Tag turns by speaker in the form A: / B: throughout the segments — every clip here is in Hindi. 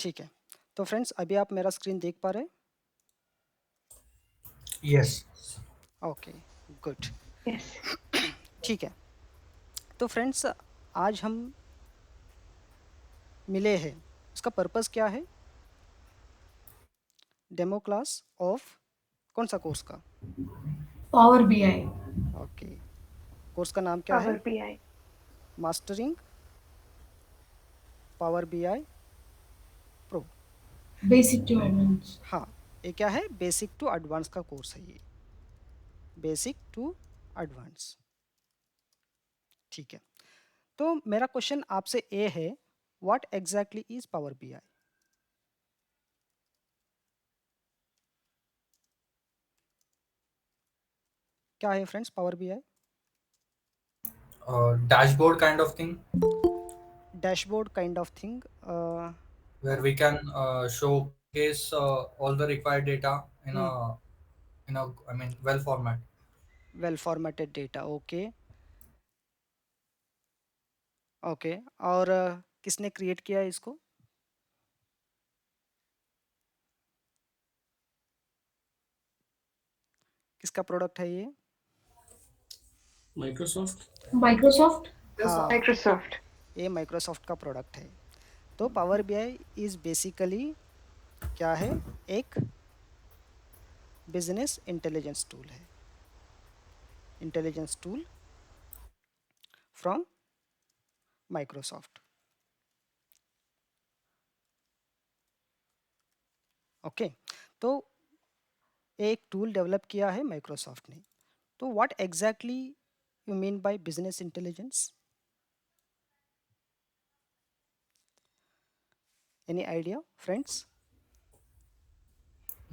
A: ठीक है। तो फ्रेंड्स अभी आप मेरा स्क्रीन देख पा रहे हैं?
B: Yes.
A: Okay, good.
C: Yes.
A: ठीक है। तो फ्रेंड्स आज हम मिले हैं, उसका पर्पस क्या है? डेमो क्लास ऑफ कौन सा कोर्स का?
D: Power BI.
A: ओके, कोर्स का नाम क्या है?
C: Power BI.
A: Mastering power BI pro.
D: Basic to advanced.
A: हाँ, ये क्या है? बेसिक टू एडवांस का कोर्स है ये, बेसिक टू एडवांस। ठीक है। तो मेरा क्वेश्चन आपसे ये है, what exactly is power BI? क्या है friends power BI?
B: Dashboard kind of thing
A: dashboard kind of thing.
B: where we can showcase all the required data in a I mean well format.
A: Well formatted data, okay. Okay, और किसने क्रिएट किया है इसको? किसका प्रोडक्ट है ये?
E: Microsoft.
D: Microsoft.
A: हाँ,
C: Microsoft.
A: ये माइक्रोसॉफ्ट का प्रोडक्ट है। तो पावर बीआई इज बेसिकली क्या है? एक बिजनेस इंटेलिजेंस टूल है, intelligence tool from Microsoft. Okay, तो एक टूल डेवलप किया है माइक्रोसॉफ्ट ने। तो what exactly you mean by business intelligence? Any idea friends?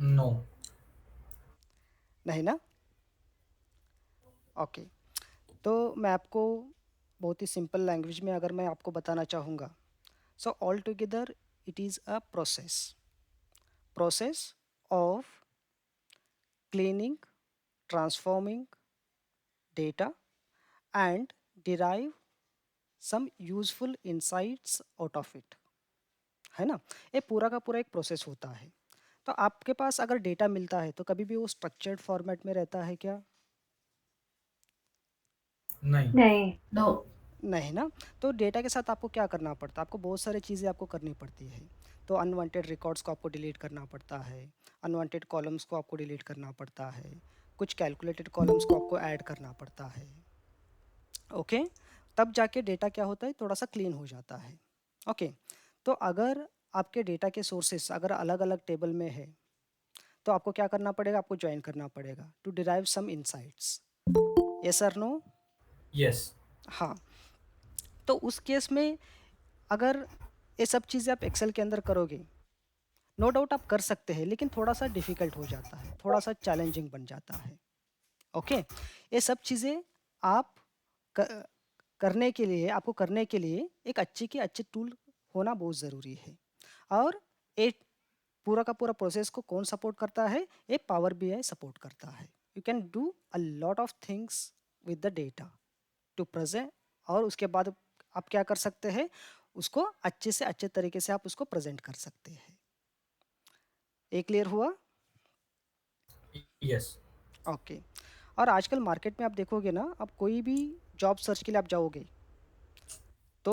B: No.
A: नहीं ना? ओके, तो मैं आपको बहुत ही सिंपल लैंग्वेज में अगर मैं आपको बताना चाहूँगा, so all together it is a process of cleaning, transforming data and derive some useful insights out of it, है ना? ये पूरा का पूरा एक प्रोसेस होता है। तो आपके पास अगर डेटा मिलता है तो कभी भी वो स्ट्रक्चर्ड फॉर्मेट में रहता है क्या?
B: नहीं.
C: नहीं.
D: No.
A: नहीं ना? तो डेटा के साथ आपको क्या करना पड़ता है? आपको बहुत सारी चीज़ें आपको करनी पड़ती है। तो अनवांटेड रिकॉर्ड्स को आपको डिलीट करना पड़ता है, अनवांटेड कॉलम्स को आपको डिलीट करना पड़ता है, कुछ कैलकुलेटेड कॉलम्स को आपको ऐड करना पड़ता है। ओके, तब जाके डेटा क्या होता है? थोड़ा सा क्लीन हो जाता है। ओके, तो अगर आपके डेटा के सोर्सेस अगर अलग अलग टेबल में है तो आपको क्या करना पड़ेगा? आपको ज्वाइन करना पड़ेगा to derive some insights. Yes और नो?
B: Yes.
A: हाँ। तो उस केस में अगर ये सब चीज़ें आप एक्सेल के अंदर करोगे, नो डाउट आप कर सकते हैं, लेकिन थोड़ा सा डिफ़िकल्ट हो जाता है, थोड़ा सा चैलेंजिंग बन जाता है। ओके, ये सब चीज़ें आप क- करने के लिए, आपको करने के लिए एक अच्छे टूल होना बहुत ज़रूरी है। और एक पूरा का पूरा प्रोसेस को कौन सपोर्ट करता है? ये पावर बीआई सपोर्ट करता है। You can do a lot of things with the data to present, और उसके बाद आप क्या कर सकते हैं? उसको अच्छे से अच्छे तरीके से आप उसको प्रेजेंट कर सकते हैं। ये क्लियर हुआ?
B: Yes.
A: ओके। और आजकल मार्केट में आप देखोगे ना, आप कोई भी जॉब सर्च के लिए आप जाओगे तो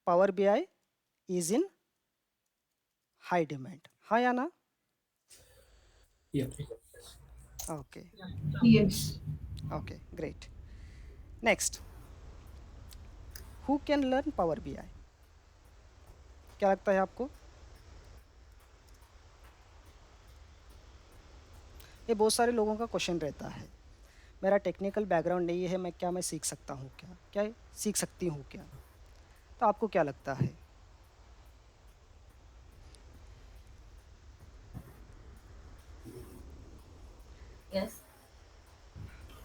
A: power BI is in high demand, हाँ या ना?
E: Yeah.
A: Okay,
D: Yes.
A: Okay, great. Next, who can learn power BI? क्या लगता है आपको? ये बहुत सारे लोगों का क्वेश्चन रहता है। मेरा टेक्निकल बैकग्राउंड नहीं है, मैं सीख सकता हूँ क्या? क्या सीख सकती हूँ क्या? तो आपको क्या लगता है?
D: Yes.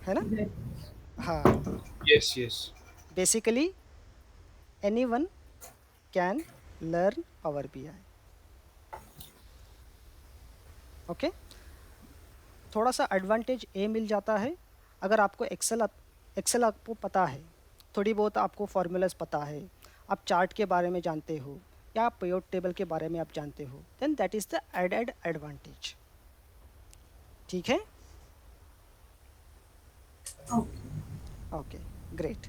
A: है ना?
D: Yes.
A: हाँ,
F: Yes, yes.
A: Basically anyone can learn power BI. Okay, थोड़ा सा एडवांटेज ए मिल जाता है अगर आपको एक्सेल आपको पता है, थोड़ी बहुत आपको फार्मूलाज पता है, आप चार्ट के बारे में जानते हो, या पेयोट टेबल के बारे में आप जानते हो, then that is the added advantage. ठीक है,
D: Okay.
A: Okay, great.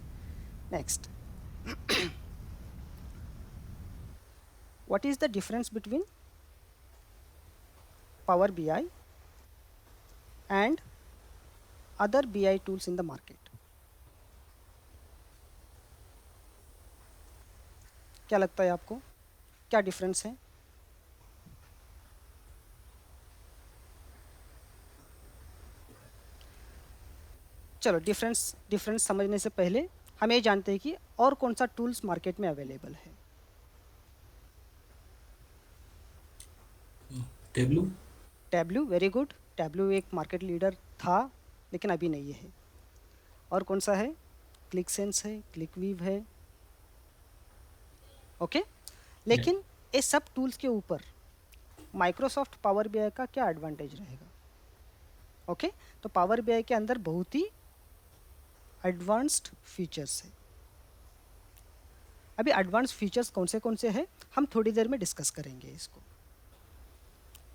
A: Next, what is the difference between Power BI and other BI tools in the market? क्या लगता है आपको, क्या डिफरेंस है? चलो, डिफरेंस डिफरेंस समझने से पहले हम ये जानते हैं कि और कौन सा टूल्स मार्केट में अवेलेबल है।
E: Tableau.
A: Tableau, very good. Tableau एक मार्केट लीडर था, लेकिन अभी नहीं है। और कौन सा है? क्लिक सेंस है, क्लिकवीव है। Okay,
E: Yeah.
A: लेकिन ये सब टूल्स के ऊपर माइक्रोसॉफ्ट पावर बीआई का क्या एडवांटेज रहेगा? ओके, तो पावर बीआई के अंदर बहुत ही एडवांस्ड फीचर्स है। अभी एडवांस फीचर्स कौन से हैं, हम थोड़ी देर में डिस्कस करेंगे इसको।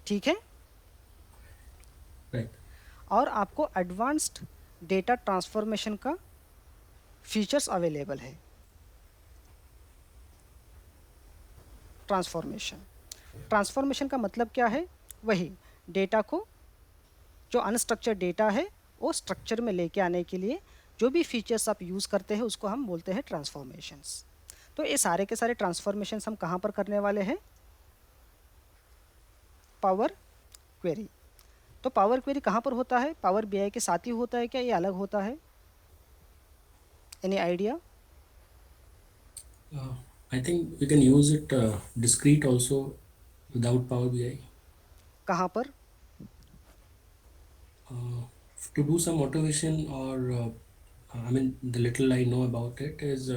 A: ठीक है,
E: Right.
A: और आपको एडवांस्ड डेटा ट्रांसफॉर्मेशन का फीचर्स अवेलेबल है। ट्रांसफॉर्मेशन, ट्रांसफॉर्मेशन का मतलब क्या है? वही डेटा को, जो अनस्ट्रक्चर्ड डेटा है वो स्ट्रक्चर में लेके आने के लिए जो भी फीचर्स आप यूज़ करते हैं उसको हम बोलते हैं ट्रांसफॉर्मेशंस। तो ये सारे के सारे ट्रांसफॉर्मेशंस हम कहाँ पर करने वाले हैं? Power query. तो पावर क्वेरी कहाँ पर होता है? पावर बीआई के साथ ही होता है क्या, ये अलग होता है? Any idea?
E: Uh, I think we can use it discrete also without Power BI.
A: कहाँ पर?
E: Uh, to do some automation or I mean the little I know about it is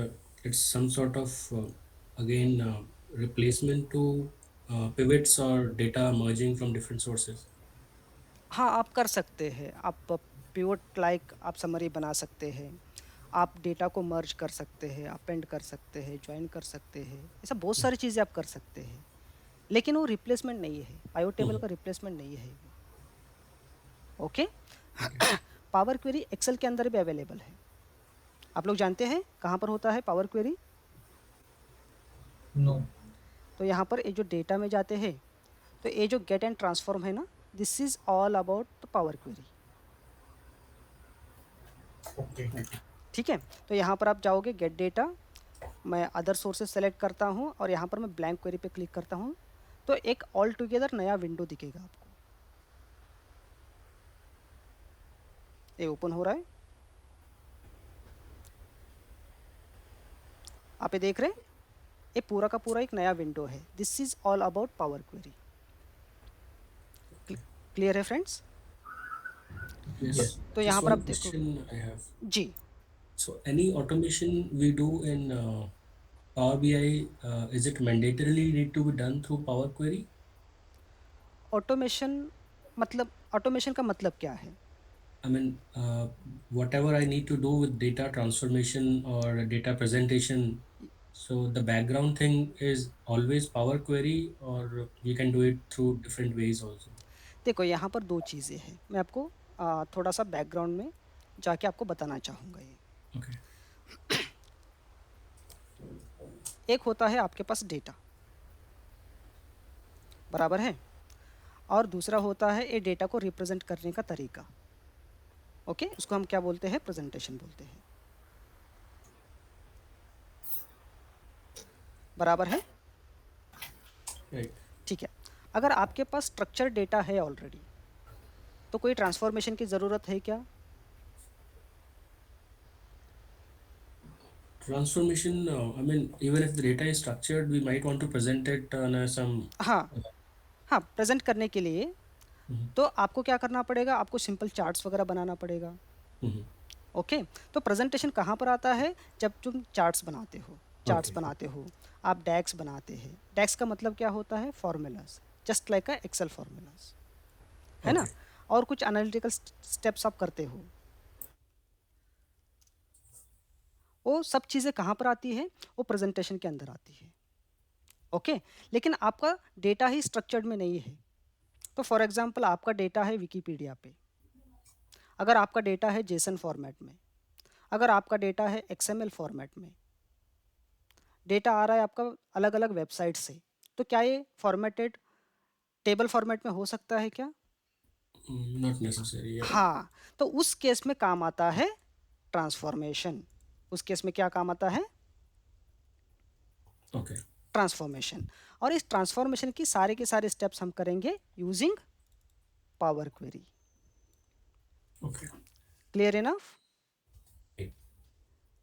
E: it's some sort of again replacement to pivots or data merging from different sources.
A: हाँ, आप कर सकते हैं। आप पिवट लाइक आप समरी बना सकते हैं, आप डेटा को मर्ज कर सकते हैं, अपेंड कर सकते हैं, ज्वाइन कर सकते हैं, ऐसा बहुत सारी चीज़ें आप कर सकते हैं। लेकिन वो रिप्लेसमेंट नहीं है, पाइवट टेबल
E: Mhm.
A: का रिप्लेसमेंट नहीं है वो। Okay,
E: Okay.
A: Power Query Excel के अंदर भी अवेलेबल है। आप लोग जानते हैं कहाँ पर होता है पावर क्वेरी?
B: No.
A: तो यहाँ पर ये जो डेटा में जाते हैं, तो ये जो गेट एंड ट्रांसफॉर्म है ना, this is all about the power query.
B: Okay.
A: ठीक है, तो यहाँ पर आप जाओगे गेट डेटा, मैं अदर सोर्सेज सेलेक्ट करता हूँ और यहाँ पर मैं ब्लैंक क्वेरी पे क्लिक करता हूँ, तो एक ऑल टुगेदर नया विंडो दिखेगा आपको। ये ओपन हो रहा है, आप ये देख रहे हैं, ये पूरा का पूरा एक नया विंडो है। This is all about power query. Clear है फ्रेंड्स?
E: Yes.
B: Yes.
A: तो
E: Just
A: यहाँ पर
E: one
A: आप देखो
E: question I have.
A: जी।
E: So any automation we do in Power BI, is it mandatorily need to be done through Power Query?
A: Automation मतलब, ऑटोमेशन का मतलब क्या है?
E: I mean, whatever I need to do with data transformation or data presentation, so the background thing is always Power Query, or we can do it through different ways also.
A: देखो, यहाँ पर दो चीज़ें हैं, मैं आपको थोड़ा सा बैकग्राउंड में जाके आपको बताना चाहूँगा। ये
E: Okay.
A: एक होता है आपके पास डेटा, बराबर है, और दूसरा होता है ये डेटा को रिप्रेजेंट करने का तरीका। ओके, उसको हम क्या बोलते हैं? प्रेजेंटेशन बोलते हैं, बराबर है?
E: Right.
A: ठीक है, अगर आपके पास स्ट्रक्चर डेटा है ऑलरेडी, तो कोई ट्रांसफॉर्मेशन की ज़रूरत है क्या?
E: Transformation, I mean, even if the data is structured, we might want to present it on some.
A: हाँ, हाँ, प्रेजेंट करने के लिए
E: Mhm,
A: तो आपको क्या करना पड़ेगा? आपको सिंपल चार्ट्स वगैरह बनाना पड़ेगा।
E: mhm.
A: ओके, तो प्रेजेंटेशन कहाँ पर आता है? जब तुम चार्ट्स बनाते हो, चार्ट्स
E: Okay.
A: बनाते हो, आप डैक्स बनाते हैं। डैक्स का मतलब क्या होता है? Formulas, just like a Excel formulas, है ना?
E: Okay.
A: और कुछ एनालिटिकल स्टेप्स आप करते हो, वो सब चीज़ें कहाँ पर आती है? वो प्रेजेंटेशन के अंदर आती है। ओके, लेकिन आपका डेटा ही स्ट्रक्चर्ड में नहीं है। तो फॉर एग्जांपल आपका डेटा है विकिपीडिया पे, अगर आपका डेटा है जेसन फॉर्मेट में, अगर आपका डेटा है एक्सएमएल फॉर्मेट में, डेटा आ रहा है आपका अलग अलग वेबसाइट से, तो क्या ये फॉर्मेटेड टेबल फॉर्मेट में हो सकता है क्या?
E: Not necessary. Yeah.
A: हाँ, तो उस केस में काम आता है ट्रांसफॉर्मेशन। उस केस में क्या काम आता है?
E: Okay.
A: ट्रांसफॉर्मेशन। और इस ट्रांसफॉर्मेशन की सारे के सारे स्टेप्स हम करेंगे using power query.
E: Okay.
A: Clear enough?
E: Okay.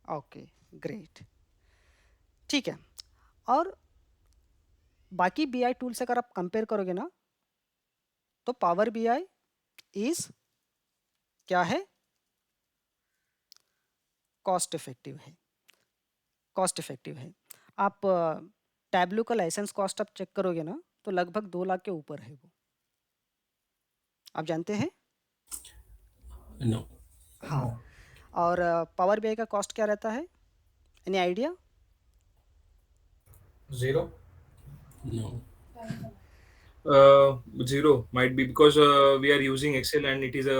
A: Okay, great. ठीक है, और बाकी बीआई टूल से अगर आप कंपेयर करोगे ना, तो पावर बीआई इज क्या है? कॉस्ट इफेक्टिव है। कॉस्ट इफेक्टिव है। आप टैब्लू का लाइसेंस कॉस्ट आप चेक करोगे ना, तो लगभग 2 लाख के ऊपर है वो। आप जानते हैं?
E: No.
A: हाँ।
B: No.
A: और पावर बीआई का कॉस्ट क्या रहता है? Any idea?
B: 0.
E: No.
C: Zero might be because we are using Excel and it is a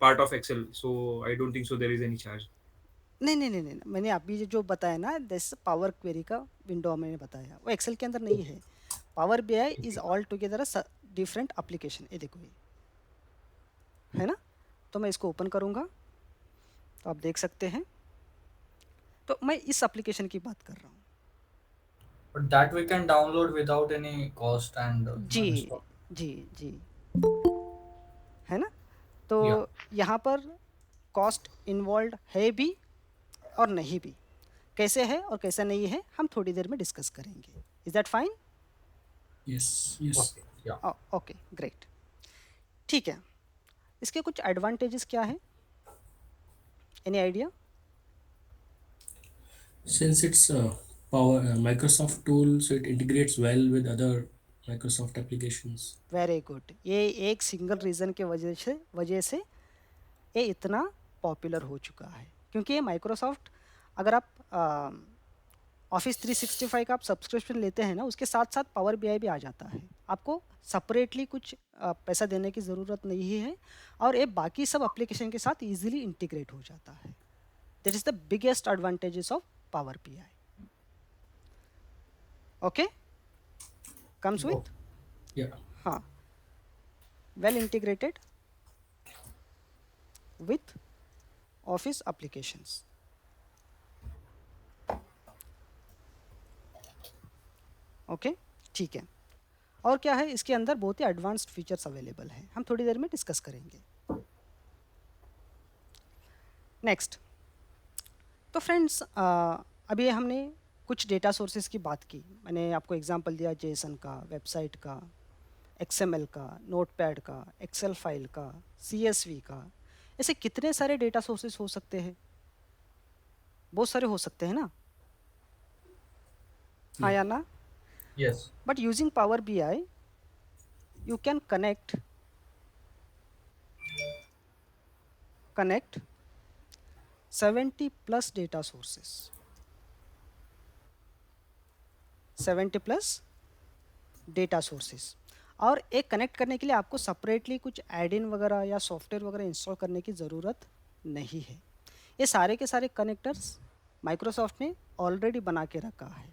C: part of Excel, so I don't think so there is any charge.
A: नहीं, नहीं, नहीं, नहीं, नहीं, मैंने अभी जो बताया ना, दिस पावर क्वेरी का विंडो मैंने बताया, वो एक्सेल के अंदर नहीं है। Power BI is all together a different application. ये देखो, ये है ना? तो मैं इसको ओपन करूँगा, तो आप देख सकते हैं। तो मैं इस एप्लीकेशन की बात कर रहा हूँ।
B: But that we can download without any cost and
A: ji,
B: install.
A: जी, जी, है ना? तो
B: Yeah.
A: यहाँ पर कॉस्ट इन्वॉल्व है भी और नहीं भी। कैसे है और कैसा नहीं है, हम थोड़ी देर में डिस्कस करेंगे। Is that fine?
E: Yes. Yes.
B: Okay. Yeah.
A: Okay, great. ठीक है, इसके कुछ एडवांटेजेस क्या है? Any idea?
E: Since it's a power Microsoft tool, so it integrates well with other Microsoft applications.
A: Very good. ये एक सिंगल रीज़न के वजह से ये इतना पॉपुलर हो चुका है, क्योंकि ये माइक्रोसॉफ्ट, अगर आप ऑफिस 365 का आप सब्सक्रिप्शन लेते हैं ना, उसके साथ साथ पावर बीआई भी आ जाता है। आपको सेपरेटली कुछ पैसा देने की ज़रूरत नहीं है, और ये बाकी सब एप्लीकेशन के साथ इजीली इंटीग्रेट हो जाता है। That is the biggest advantages of power BI. Okay, comes with
E: Yeah.
A: हाँ, well integrated with office applications. Okay, ठीक है। और क्या है, इसके अंदर बहुत ही एडवांस्ड फीचर्स अवेलेबल हैं, हम थोड़ी देर में डिस्कस करेंगे। नेक्स्ट, तो फ्रेंड्स, अभी हमने कुछ डेटा सोर्सेज की बात की। मैंने आपको एग्जांपल दिया जेसन का, वेबसाइट का, एक्सएमएल का, नोटपैड का, एक्सेल फाइल का, सीएसवी का। ऐसे कितने सारे डेटा सोर्सेज हो सकते हैं? बहुत सारे हो सकते हैं ना? हाँ
E: Yeah.
A: या ना?
B: Yes.
A: But using Power BI, you can connect 70 plus data sources. 70 plus data sources. और एक कनेक्ट करने के लिए आपको सेपरेटली कुछ एड इन वगैरह या सॉफ्टवेयर वगैरह इंस्टॉल करने की ज़रूरत नहीं है। ये सारे के सारे कनेक्टर्स माइक्रोसॉफ्ट ने ऑलरेडी बना के रखा है।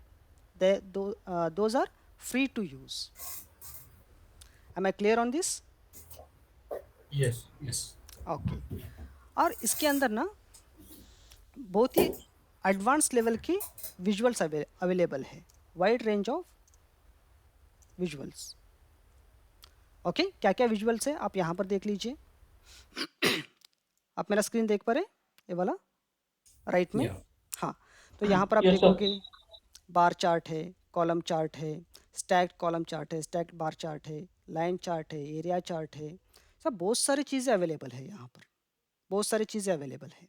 A: Those are free to use. Am I clear on this?
B: Yes.
E: Yes.
A: Okay. और इसके अंदर ना बहुत ही एडवांस लेवल की विजुअल्स अवेलेबल है, wide range of visuals. Okay, क्या क्या विजुअल्स है आप यहाँ पर देख लीजिए। आप मेरा स्क्रीन देख पा रहे हैं, ये वाला राइट में?
E: Yeah.
A: हाँ, तो यहाँ पर आप
D: Yes, sir.
A: देखोगे बार चार्ट है, कॉलम चार्ट है, स्टैक्ड कॉलम चार्ट है, स्टैक्ड बार चार्ट है, लाइन चार्ट है, एरिया चार्ट है। सब बहुत सारी चीज़ें अवेलेबल है यहाँ पर, बहुत सारी चीज़ें अवेलेबल है।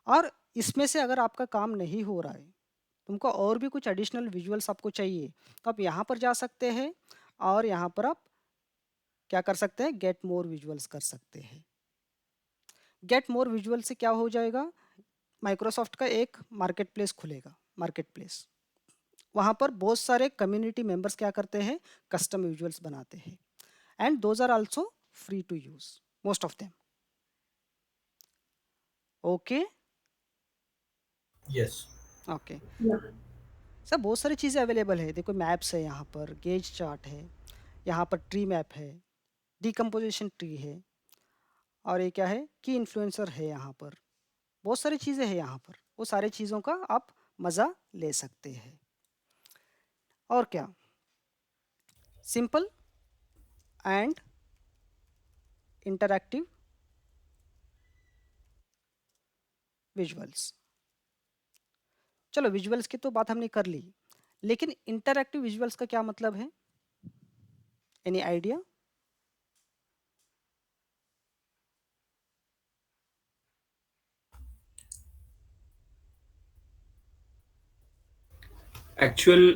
A: और इसमें से अगर आपका काम नहीं हो रहा है, तुमको और भी कुछ एडिशनल विजुअल्स आपको चाहिए, तो आप यहाँ पर जा सकते हैं और यहाँ पर आप क्या कर सकते हैं, गेट मोर विजुअल्स कर सकते हैं। गेट मोर विजुअल से क्या हो जाएगा, माइक्रोसॉफ्ट का एक मार्केट प्लेस खुलेगा, मार्केट प्लेस। वहाँ पर बहुत सारे कम्युनिटी मेंबर्स क्या करते हैं, कस्टम विजुअल्स बनाते हैं, and those are also free to use, most of them. Okay
B: Yes.
A: Okay
D: Yeah.
A: Sir, बहुत सारी चीज़ें अवेलेबल है। देखो, मैप्स है, यहाँ पर गेज चार्ट है, यहाँ पर ट्री मैप है, डिकम्पोजिशन ट्री है, और ये क्या है, की इन्फ्लुएंसर है। यहाँ पर बहुत सारी चीज़ें हैं। यहाँ पर वो सारी चीज़ों का आप मज़ा ले सकते हैं। और क्या, सिंपल एंड इंटरैक्टिव विजुअल्स। चलो, विजुअल्स की तो बात हमने कर ली, लेकिन इंटरैक्टिव विजुअल्स का क्या मतलब है? Any idea?
C: Actual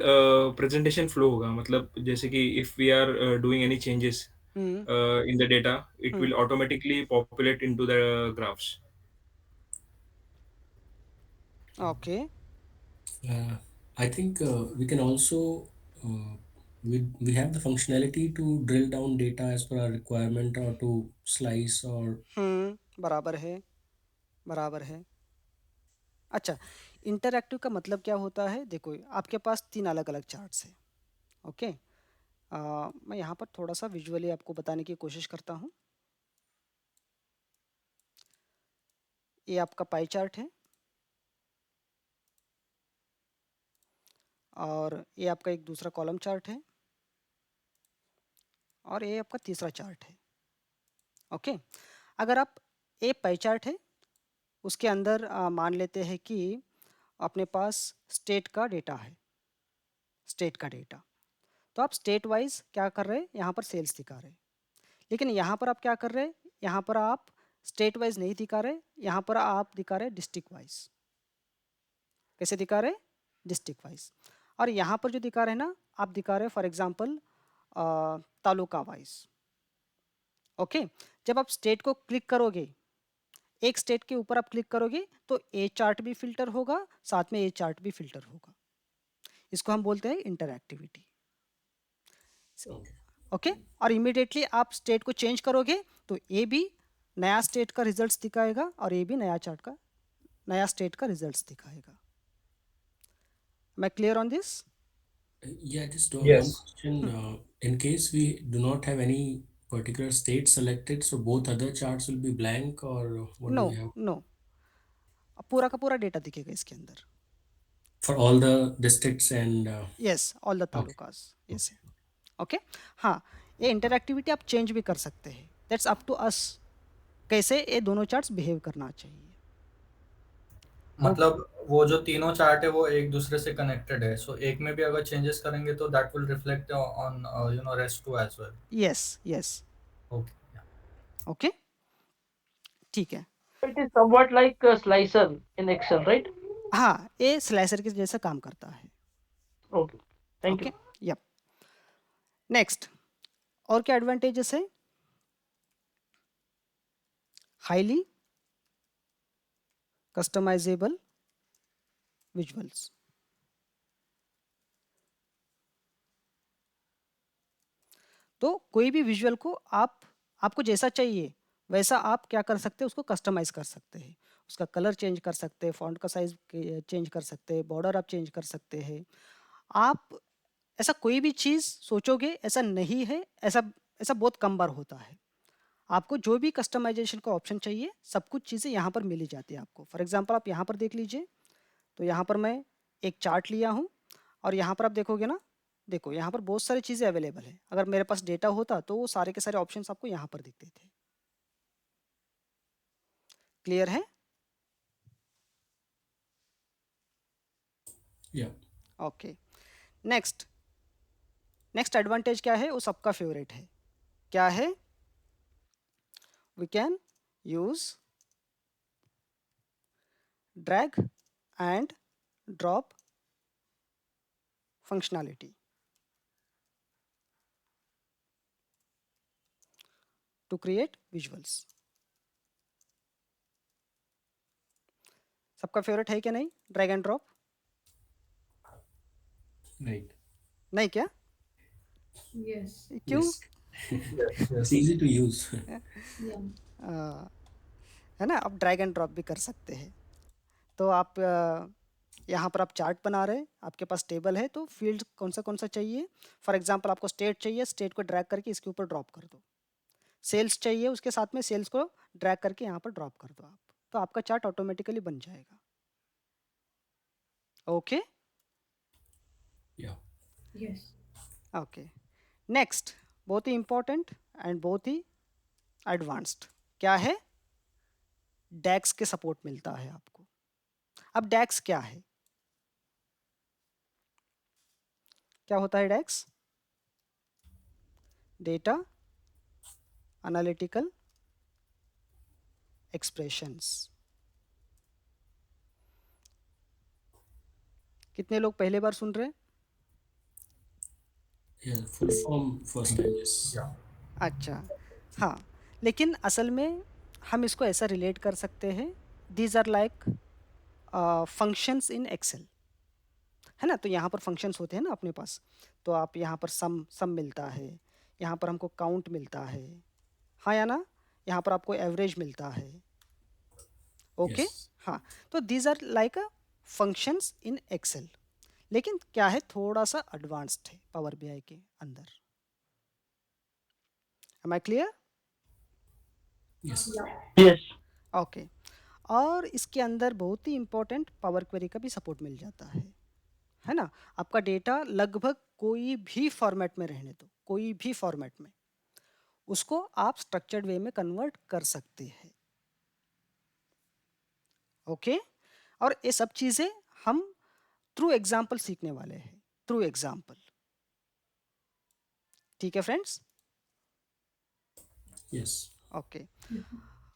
C: presentation flow होगा, मतलब जैसे कि if we are doing any changes
A: hmm
C: in the data, it
A: hmm
C: will automatically populate into the graphs.
A: Okay
E: Uh, I think we can also we have the functionality to drill down data as per our requirement or to slice or
A: बराबर है, बराबर है। अच्छा, इंटरैक्टिव का मतलब क्या होता है? देखो, आपके पास 3 अलग-अलग चार्ट्स हैं, ओके? मैं यहाँ पर थोड़ा-सा विजुअली आपको बताने की कोशिश करता हूँ। ये आपका पाई चार्ट है, और ये आपका एक दूसरा कॉलम चार्ट है, और ये आपका तीसरा चार्ट है, ओके? अगर आप, ये पाई चार्ट है, उसके अंदर मान लेते हैं कि अपने पास स्टेट का डेटा है, स्टेट का डेटा। तो आप स्टेट वाइज क्या कर रहे हैं, यहाँ पर सेल्स दिखा रहे हैं। लेकिन यहाँ पर आप क्या कर रहे हैं, यहाँ पर आप स्टेट वाइज नहीं दिखा रहे, यहाँ पर आप दिखा रहे डिस्ट्रिक्ट वाइज। कैसे दिखा रहे? District wise. और यहाँ पर जो दिखा रहे हैं ना, आप दिखा रहे for example taluka wise, okay? जब आप स्टेट को क्लिक करोगे, एक स्टेट के ऊपर आप क्लिक करोगे, तो ए चार्ट भी फिल्टर होगा, साथ में ए चार्ट भी फिल्टर होगा। इसको हम बोलते हैं इंटरएक्टिविटी, ओके? और इमीडिएटली आप स्टेट को चेंज करोगे, तो ए भी नया स्टेट का रिजल्ट्स दिखाएगा, और ए भी नया चार्ट का, नया स्टेट का रिजल्ट्स दिखाएगा। मैं clear on this?
E: yeah, just one
B: Yes.
E: question. In case we do not have any particular state selected, so both other charts will be blank, or what
A: no
E: do we have
A: no, पूरा का पूरा डेटा दिखेगा इसके अंदर।
E: for all the districts and
A: yes, all the
E: okay,
A: talukas, yes,
E: okay.
A: Okay. हाँ, ये इंटरएक्टिविटी आप चेंज भी कर सकते हैं, दैट्स अप टू अस, कैसे ये दोनों चार्ट्स बिहेव करना चाहिए। वो
B: मतलब वो जो तीनों चार्ट है वो एक दूसरे से कनेक्टेड है, सो एक में भी अगर चेंजेस करेंगे तो that will reflect on rest to as well.
A: Yes yes,
B: okay.
A: Okay, ठीक है।
F: It is somewhat like a slicer in Excel, right?
A: हाँ, ये स्लाइसर के जैसा काम करता है,
F: Okay. Thank
A: okay?
F: you.
A: Yup. Next, और क्या एडवांटेजेस है? Highly customizable visuals. तो कोई भी विजुअल को आप, आपको जैसा चाहिए वैसा आप क्या कर सकते हैं, उसको कस्टमाइज कर सकते हैं। उसका कलर चेंज कर सकते हैं, फॉन्ट का साइज चेंज कर सकते हैं, बॉर्डर आप चेंज कर सकते हैं। आप ऐसा कोई भी चीज़ सोचोगे ऐसा नहीं है, ऐसा ऐसा बहुत कम बार होता है। आपको जो भी कस्टमाइजेशन का ऑप्शन चाहिए, सब कुछ चीज़ें यहाँ पर मिल ही जाती है आपको। फॉर एग्जांपल आप यहाँ पर देख लीजिए, तो यहाँ पर मैं एक चार्ट लिया हूँ, और यहाँ पर आप देखोगे ना, देखो यहाँ पर बहुत सारी चीज़ें अवेलेबल है। अगर मेरे पास डेटा होता तो वो सारे के सारे ऑप्शंस आपको यहाँ पर दिखते थे। क्लियर है?
E: Yeah.
A: Okay. Next, next advantage क्या है? वो सबका फेवरेट है। क्या है? We can use drag and drop functionality to create visuals। सबका फेवरेट है क्या नहीं, ड्रैग एंड ड्रॉप?
E: Right.
A: नहीं क्या?
D: Yes.
A: क्यों?
E: Yes.
B: Yes,
E: It's
B: yes.
E: easy to use.
D: Yeah.
A: अ, है ना? आप ड्रैग एंड ड्रॉप भी कर सकते हैं। तो आप यहाँ पर आप चार्ट बना रहे हैं, आपके पास टेबल है, तो फील्ड कौन सा चाहिए? फॉर एग्जांपल आपको स्टेट चाहिए, स्टेट को ड्रैग करके इसके ऊपर ड्रॉप कर दो। सेल्स चाहिए, उसके साथ में सेल्स को ड्रैग करके यहाँ पर ड्रॉप कर दो आप। तो आपका चार्ट ऑटोमेटिकली बन जाएगा। Okay?
E: Yeah.
D: Yes.
A: Okay. Next, बहुत ही इंपॉर्टेंट एंड बहुत ही एडवांस्ड क्या है? डैक्स के सपोर्ट मिलता है आपको। अब डैक्स क्या है? क्या होता है डैक्स? Data analytical expressions. कितने लोग पहले बार सुन रहे हैं?
E: Yeah. Full form first time. Yes.
B: Yeah.
A: अच्छा, हाँ, लेकिन असल में हम इसको ऐसा रिलेट कर सकते हैं, these are like functions in Excel, है ना? तो यहाँ पर फंक्शंस होते हैं ना अपने पास, तो आप यहाँ पर सम सम मिलता है, यहाँ पर हमको काउंट मिलता है, हाँ या ना? यहाँ पर आपको एवरेज मिलता है। Okay,
E: Yes.
A: हाँ, तो these are like a functions in Excel, लेकिन क्या है, थोड़ा सा एडवांस्ड है पावर बीआई के अंदर। Am I clear?
E: Yes.
F: Yes.
A: Okay. और इसके अंदर बहुत ही इम्पोर्टेंट पावर क्वेरी का भी सपोर्ट मिल जाता है ना? आपका डेटा लगभग कोई भी फॉर्मेट में रहने दो, कोई भी फॉर्मेट में, उसको आप स्ट्रक्चर्ड वे में कन्वर्ट कर सकते हैं। ओके, और ये सब चीज़ें हम थ्रू एग्जाम्पल सीखने वाले हैं, थ्रू एग्जाम्पल। ठीक है फ्रेंड्स?
E: Yes.
A: ओके।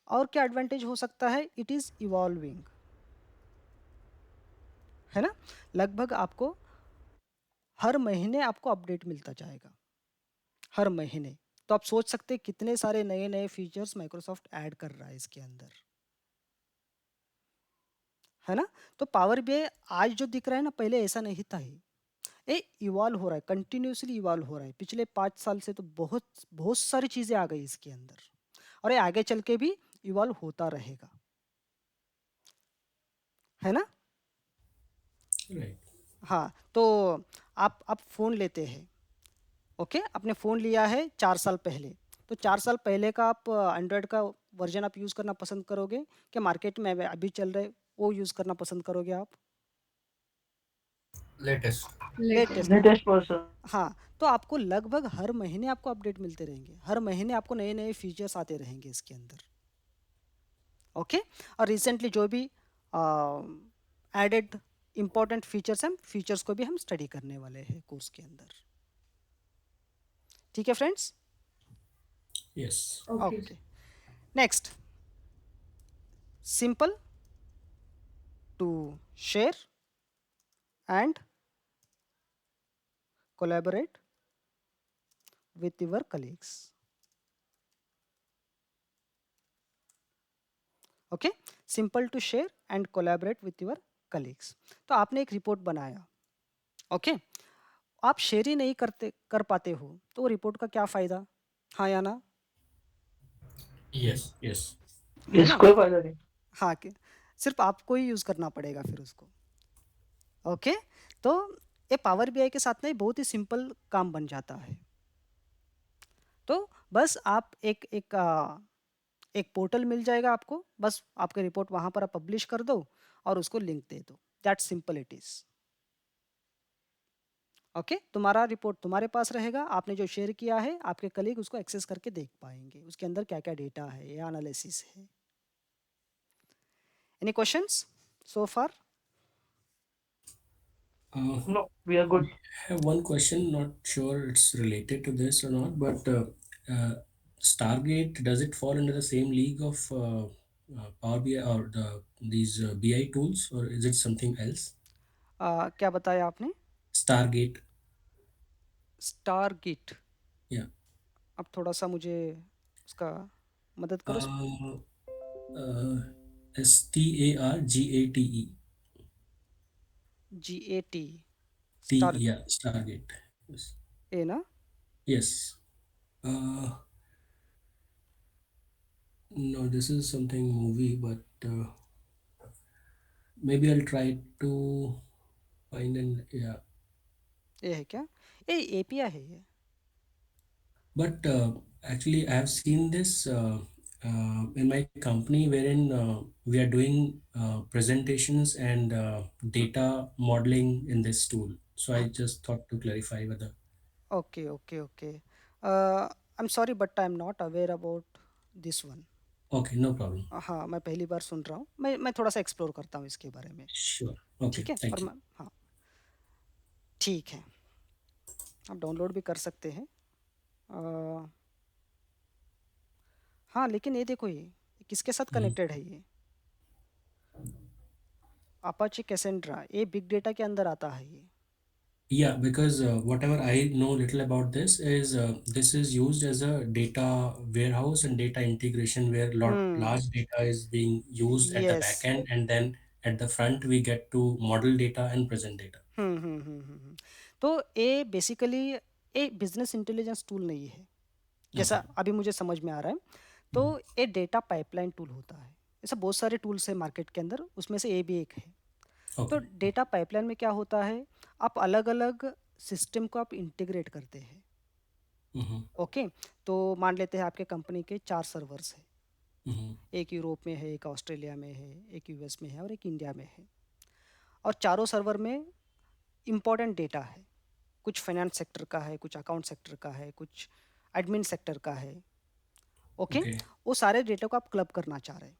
A: और क्या एडवांटेज हो सकता है? इट इज़ इवॉल्विंग, है ना? लगभग आपको हर महीने आपको अपडेट मिलता जाएगा, हर महीने। तो आप सोच सकते हैं कितने सारे नए नए फीचर्स माइक्रोसॉफ्ट ऐड कर रहा है इसके अंदर, है ना? तो पावर बीआई आज जो दिख रहा है ना, पहले ऐसा नहीं था। ये इवॉल्व हो रहा है, कंटिन्यूसली इवॉल्व हो रहा है। पिछले 5 साल से तो बहुत बहुत सारी चीज़ें आ गई इसके अंदर, और ये आगे चल के भी इवॉल्व होता रहेगा, है ना?
E: Right.
A: हाँ, तो आप फ़ोन लेते हैं, ओके? आपने फ़ोन लिया है 4 साल पहले, तो 4 साल पहले का आप एंड्रॉयड का वर्जन आप यूज़ करना पसंद करोगे कि मार्केट में अभी चल रहे वो यूज़ करना पसंद करोगे आप?
B: Latest.
A: लेटेस्ट।
F: Latest version.
A: हाँ, तो आपको लगभग हर महीने आपको अपडेट मिलते रहेंगे, हर महीने आपको नए नए फीचर्स आते रहेंगे इसके अंदर। ओके, और रिसेंटली जो भी एडेड इम्पोर्टेंट फीचर्स हैं, फीचर्स को भी हम स्टडी करने वाले हैं कोर्स के अंदर। ठीक है friends?
E: Yes.
D: Okay.
A: Okay. Next, simple to share and collaborate with your colleagues। Okay, simple to share and collaborate with your colleagues. तो आपने एक रिपोर्ट बनाया, ओके, आप शेयर ही नहीं कर पाते हो, तो वो रिपोर्ट का क्या फ़ायदा? हाँ या ना?
B: Yes.
E: Yes.
A: है
F: Yes,
A: ना?
F: कोई फायदा नहीं।
A: हाँ, कि सिर्फ आपको ही यूज़ करना पड़ेगा फिर उसको। ओके, तो ये पावर बीआई के साथ में बहुत ही सिंपल काम बन जाता है। तो बस आप एक पोर्टल मिल जाएगा आपको, बस आपका रिपोर्ट वहाँ पर आप पब्लिश कर दो और उसको लिंक दे दो, that's simple it is. Okay, तुम्हारा रिपोर्ट तुम्हारे पास रहेगा, आपने जो शेयर किया है आपके कलीग उसको एक्सेस करके देख पाएंगे, उसके अंदर क्या क्या डेटा है या एनालिसिस है। Any questions so far?
F: No, we are good.
E: I have one question, not sure it's related to this or not, but Stargate, does it fall under the same league of Power BI or these BI tools, or is it something else?
A: क्या बताया आपने?
E: Stargate,
A: Stargate,
E: yeah.
A: अब थोड़ा सा मुझे उसका मदद करो।
E: Uh, STARGATE.
A: GAT, star
E: Yeah, Stargate. Yes.
A: ए ना?
E: Yes. Uh, no, this is something movie, but maybe I'll try to find an yeah.
A: ये है क्या? ये एपीआई है ये।
E: But actually, I have seen this in my company wherein we are doing presentations and data modeling in this tool. So I just thought to clarify whether.
A: Okay, okay, okay. I am sorry but I am not aware about this one.
E: Okay, no problem.
A: हाँ, मैं पहली बार सुन रहा हूँ। मैं थोड़ा-सा एक्सप्लोर करता हूँ इसके बारे में,
E: Sure. Okay,
A: ठीक है? और
E: thank you.
A: मैं हाँ, ठीक है। आप डाउनलोड भी कर सकते हैं। अ, हाँ, लेकिन ये देखो ये किसके साथ
E: Mhm.
A: कनेक्टेड है ये? अपाचे कैसेंड्रा, ये बिग डेटा के अंदर आता है ये।
E: Yeah, because whatever I know little about this is used as a data warehouse and data integration where
A: hmm,
E: large data is being used at the
A: yes.
E: back end, and then at the front we get to model data and present data.
A: हुँ। तो ये बेसिकली ये बिज़नेस इंटेलिजेंस टूल नहीं है, जैसा
E: Okay.
A: अभी मुझे समझ में आ रहा है। तो
E: Mhm.
A: ये डेटा पाइपलाइन टूल होता है। ऐसे बहुत सारे टूल्स हैं मार्केट के अंदर, उसमें से ये भी एक है। तो
E: Okay.
A: डेटा पाइपलाइन में क्या होता है, आप अलग-अलग सिस्टम को आप इंटीग्रेट करते हैं,
E: Mhm.
A: ओके? तो मान लेते हैं आपके कंपनी के 4 सर्वर्स हैं,
E: Mhm.
A: एक यूरोप में है, एक ऑस्ट्रेलिया में है, एक यूएस में है और एक इंडिया में है। और चारों सर्वर में इम्पोर्टेंट डेटा है, कुछ फाइनेंस सेक्टर का है, कुछ अकाउंट सेक्टर का है, कुछ एडमिन सेक्टर का है, ओके?
E: Okay.
A: वो सारे डेटा को आप क्लब करना चाह रहे हैं।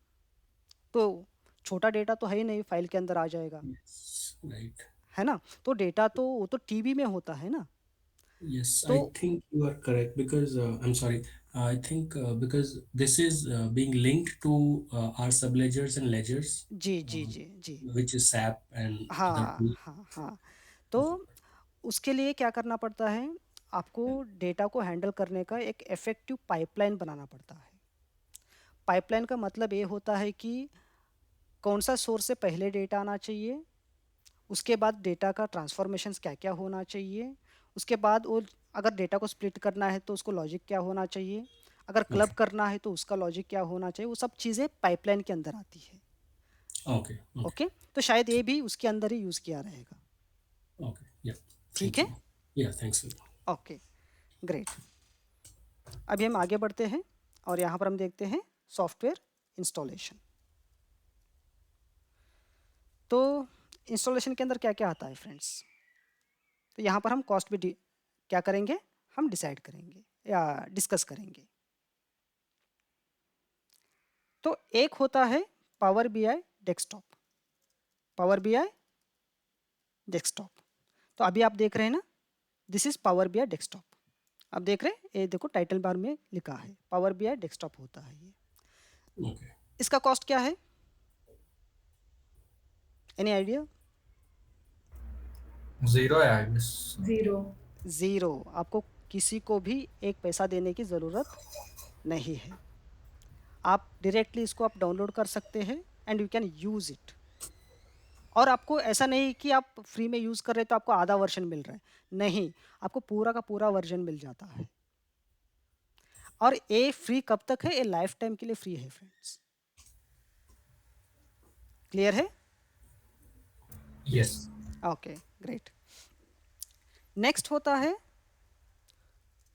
A: तो छोटा डेटा तो है ही नहीं, फाइल के अंदर आ जाएगा,
E: Yes. Right.
A: है ना? तो डेटा तो वो तो टीबी में होता है ना?
E: Yes,
A: तो
E: I think you are correct because I'm sorry. I think because this is being linked to our subledgers and ledgers,
A: ji, ji,
E: uh,
A: ji, ji.
E: which is SAP and other
A: हाँ,
E: tools.
A: हाँ, हाँ। तो उसके लिए क्या करना पड़ता है, आपको डेटा को हैंडल करने का एक इफ़ेक्टिव पाइपलाइन बनाना पड़ता है। पाइपलाइन का मतलब ये होता है कि कौन-सा सोर्स से पहले डेटा आना चाहिए, उसके बाद डेटा का ट्रांसफ़ॉर्मेशंस क्या-क्या होना चाहिए, उसके बाद वो अगर डेटा को स्प्लिट करना है तो उसको लॉजिक क्या होना चाहिए, अगर क्लब
E: Okay.
A: करना है तो उसका लॉजिक क्या होना चाहिए, वो सब चीज़ें पाइपलाइन के अंदर आती है,
E: Okay. Okay.
A: ओके? तो शायद ये भी उसके अंदर ही यूज़ किया रहेगा,
E: Okay. Yeah.
A: ठीक
E: Thank
A: है?
E: you. Yeah. Thanks.
A: Okay, great. अभी हम आगे बढ़ते हैं और यहाँ पर हम देखते हैं सॉफ्टवेयर इंस्टॉलेशन। तो इंस्टॉलेशन के अंदर क्या-क्या आता है फ्रेंड्स? तो यहाँ पर हम कॉस्ट भी क्या करेंगे, हम डिसाइड करेंगे या डिस्कस करेंगे। तो एक होता है power BI desktop, power BI desktop. तो अभी आप देख रहे हैं ना, this is power BI desktop. आप देख रहे हैं, ये देखो टाइटल बार में लिखा है पावर बीआई डेस्कटॉप होता है ये।
E: Okay.
A: इसका कॉस्ट क्या है, any idea?
B: Zero, I guess.
D: 0.
A: Zero. आपको किसी को भी एक पैसा देने की ज़रूरत नहीं है। आप डायरेक्टली इसको आप डाउनलोड कर सकते हैं and you can use it. और आपको ऐसा नहीं कि आप फ्री में यूज़ कर रहे हैं तो आपको आधा वर्जन मिल रहा है, नहीं, आपको पूरा का पूरा वर्जन मिल जाता है। और ये फ्री कब तक है, ये लाइफ टाइम के लिए फ्री है फ्रेंड्स। क्लियर है?
B: Yes.
A: Okay, great. नेक्स्ट होता है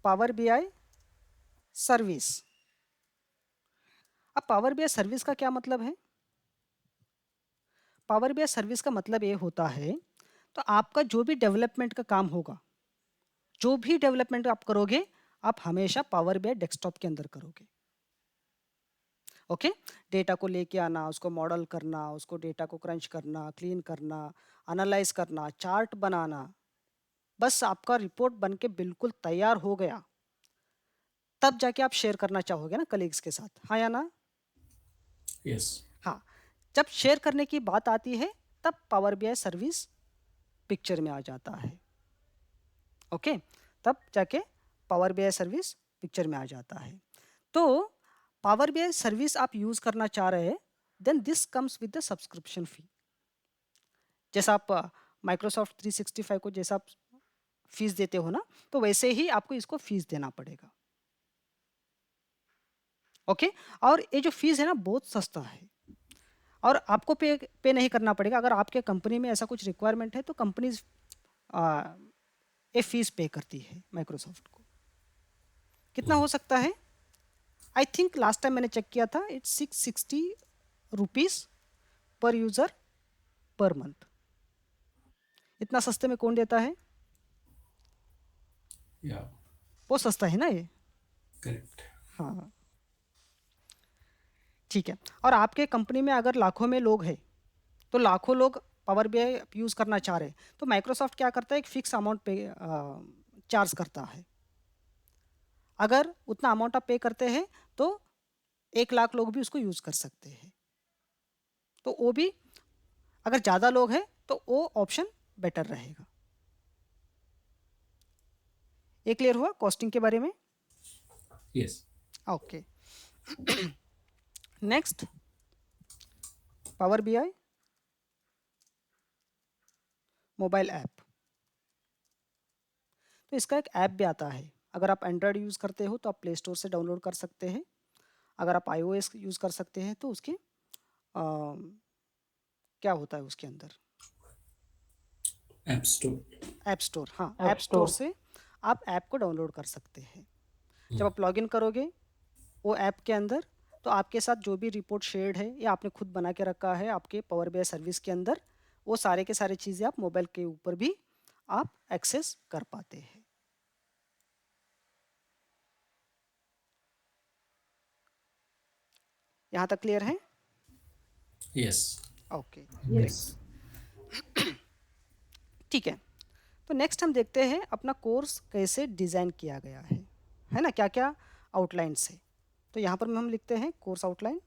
A: पावर बीआई सर्विस। अब पावर बीआई सर्विस का क्या मतलब है? पावर बीआई सर्विस का मतलब ये होता है, तो आपका जो भी डेवलपमेंट का काम होगा, जो भी डेवलपमेंट आप करोगे, आप हमेशा पावर बीआई डेस्कटॉप के अंदर करोगे, ओके? डेटा को लेके आना, उसको मॉडल करना, उसको डेटा को क्रंच करना, क्लीन करना, एनालाइज करना, चार्ट बनाना, बस आपका रिपोर्ट बन के बिल्कुल तैयार हो गया, तब जाके आप शेयर करना चाहोगे ना कलीग्स के साथ, हाँ या ना?
E: Yes.
A: हाँ, जब शेयर करने की बात आती है, तब पावर बीआई सर्विस पिक्चर में आ जाता है, ओके? तब जाके पावर बीआई सर्विस पिक्चर में आ जाता है। तो पावर बीआई सर्विस आप यूज़ करना चाह रहे हैं, then this comes with the subscription fee. जैसा आप माइक्रोसॉफ्ट 365 को जैसा आप फीस देते हो ना, तो वैसे ही आपको इसको फीस देना पड़ेगा। ओके, और ये जो फीस है ना बहुत सस्ता है, और आपको पे नहीं करना पड़ेगा। अगर आपके कंपनी में ऐसा कुछ रिक्वायरमेंट है तो कंपनीज ये फीस पे करती है माइक्रोसॉफ्ट को। कितना हो सकता है? आई थिंक लास्ट टाइम मैंने चेक किया था, इट्स 660 रुपीज़ पर यूज़र पर मंथ। इतना सस्ते में कौन देता है?
E: Yeah,
A: बहुत सस्ता है ना ये।
E: correct.
A: हाँ, ठीक है। और आपके कंपनी में अगर लाखों में लोग हैं, तो लाखों लोग पावर बीआई यूज़ करना चाह रहे हैं, तो माइक्रोसॉफ्ट क्या करता है, एक फिक्स अमाउंट पे चार्ज करता है। अगर उतना अमाउंट आप पे करते हैं तो 1 लाख लोग भी उसको यूज़ कर सकते हैं। तो वो भी, अगर ज़्यादा लोग हैं तो वो ऑप्शन बेटर रहेगा। ये क्लियर हुआ कॉस्टिंग के बारे में?
E: Yes.
A: Okay. Next, power BI mobile app. तो इसका एक ऐप भी आता है। अगर आप एंड्रॉयड यूज़ करते हो तो आप प्ले स्टोर से डाउनलोड कर सकते हैं। अगर आप iOS यूज़ कर सकते हैं तो उसके क्या होता है उसके अंदर,
E: App Store.
A: App store. हाँ,
F: App
A: ऐप स्टोर
F: Store.
A: से आप ऐप को डाउनलोड कर सकते हैं। जब आप लॉगिन करोगे वो ऐप के अंदर, तो आपके साथ जो भी रिपोर्ट शेयर्ड है या आपने खुद बना के रखा है आपके पावर बीआई सर्विस के अंदर, वो सारे के सारे चीज़ें आप मोबाइल के ऊपर भी आप एक्सेस कर पाते हैं। यहाँ तक क्लियर है?
E: Yes.
A: Okay,
D: Yes.
A: ठीक है। तो नेक्स्ट हम देखते हैं अपना कोर्स कैसे डिज़ाइन किया गया है ना, क्या क्या आउटलाइंस है। तो यहाँ पर हम लिखते हैं कोर्स आउटलाइन।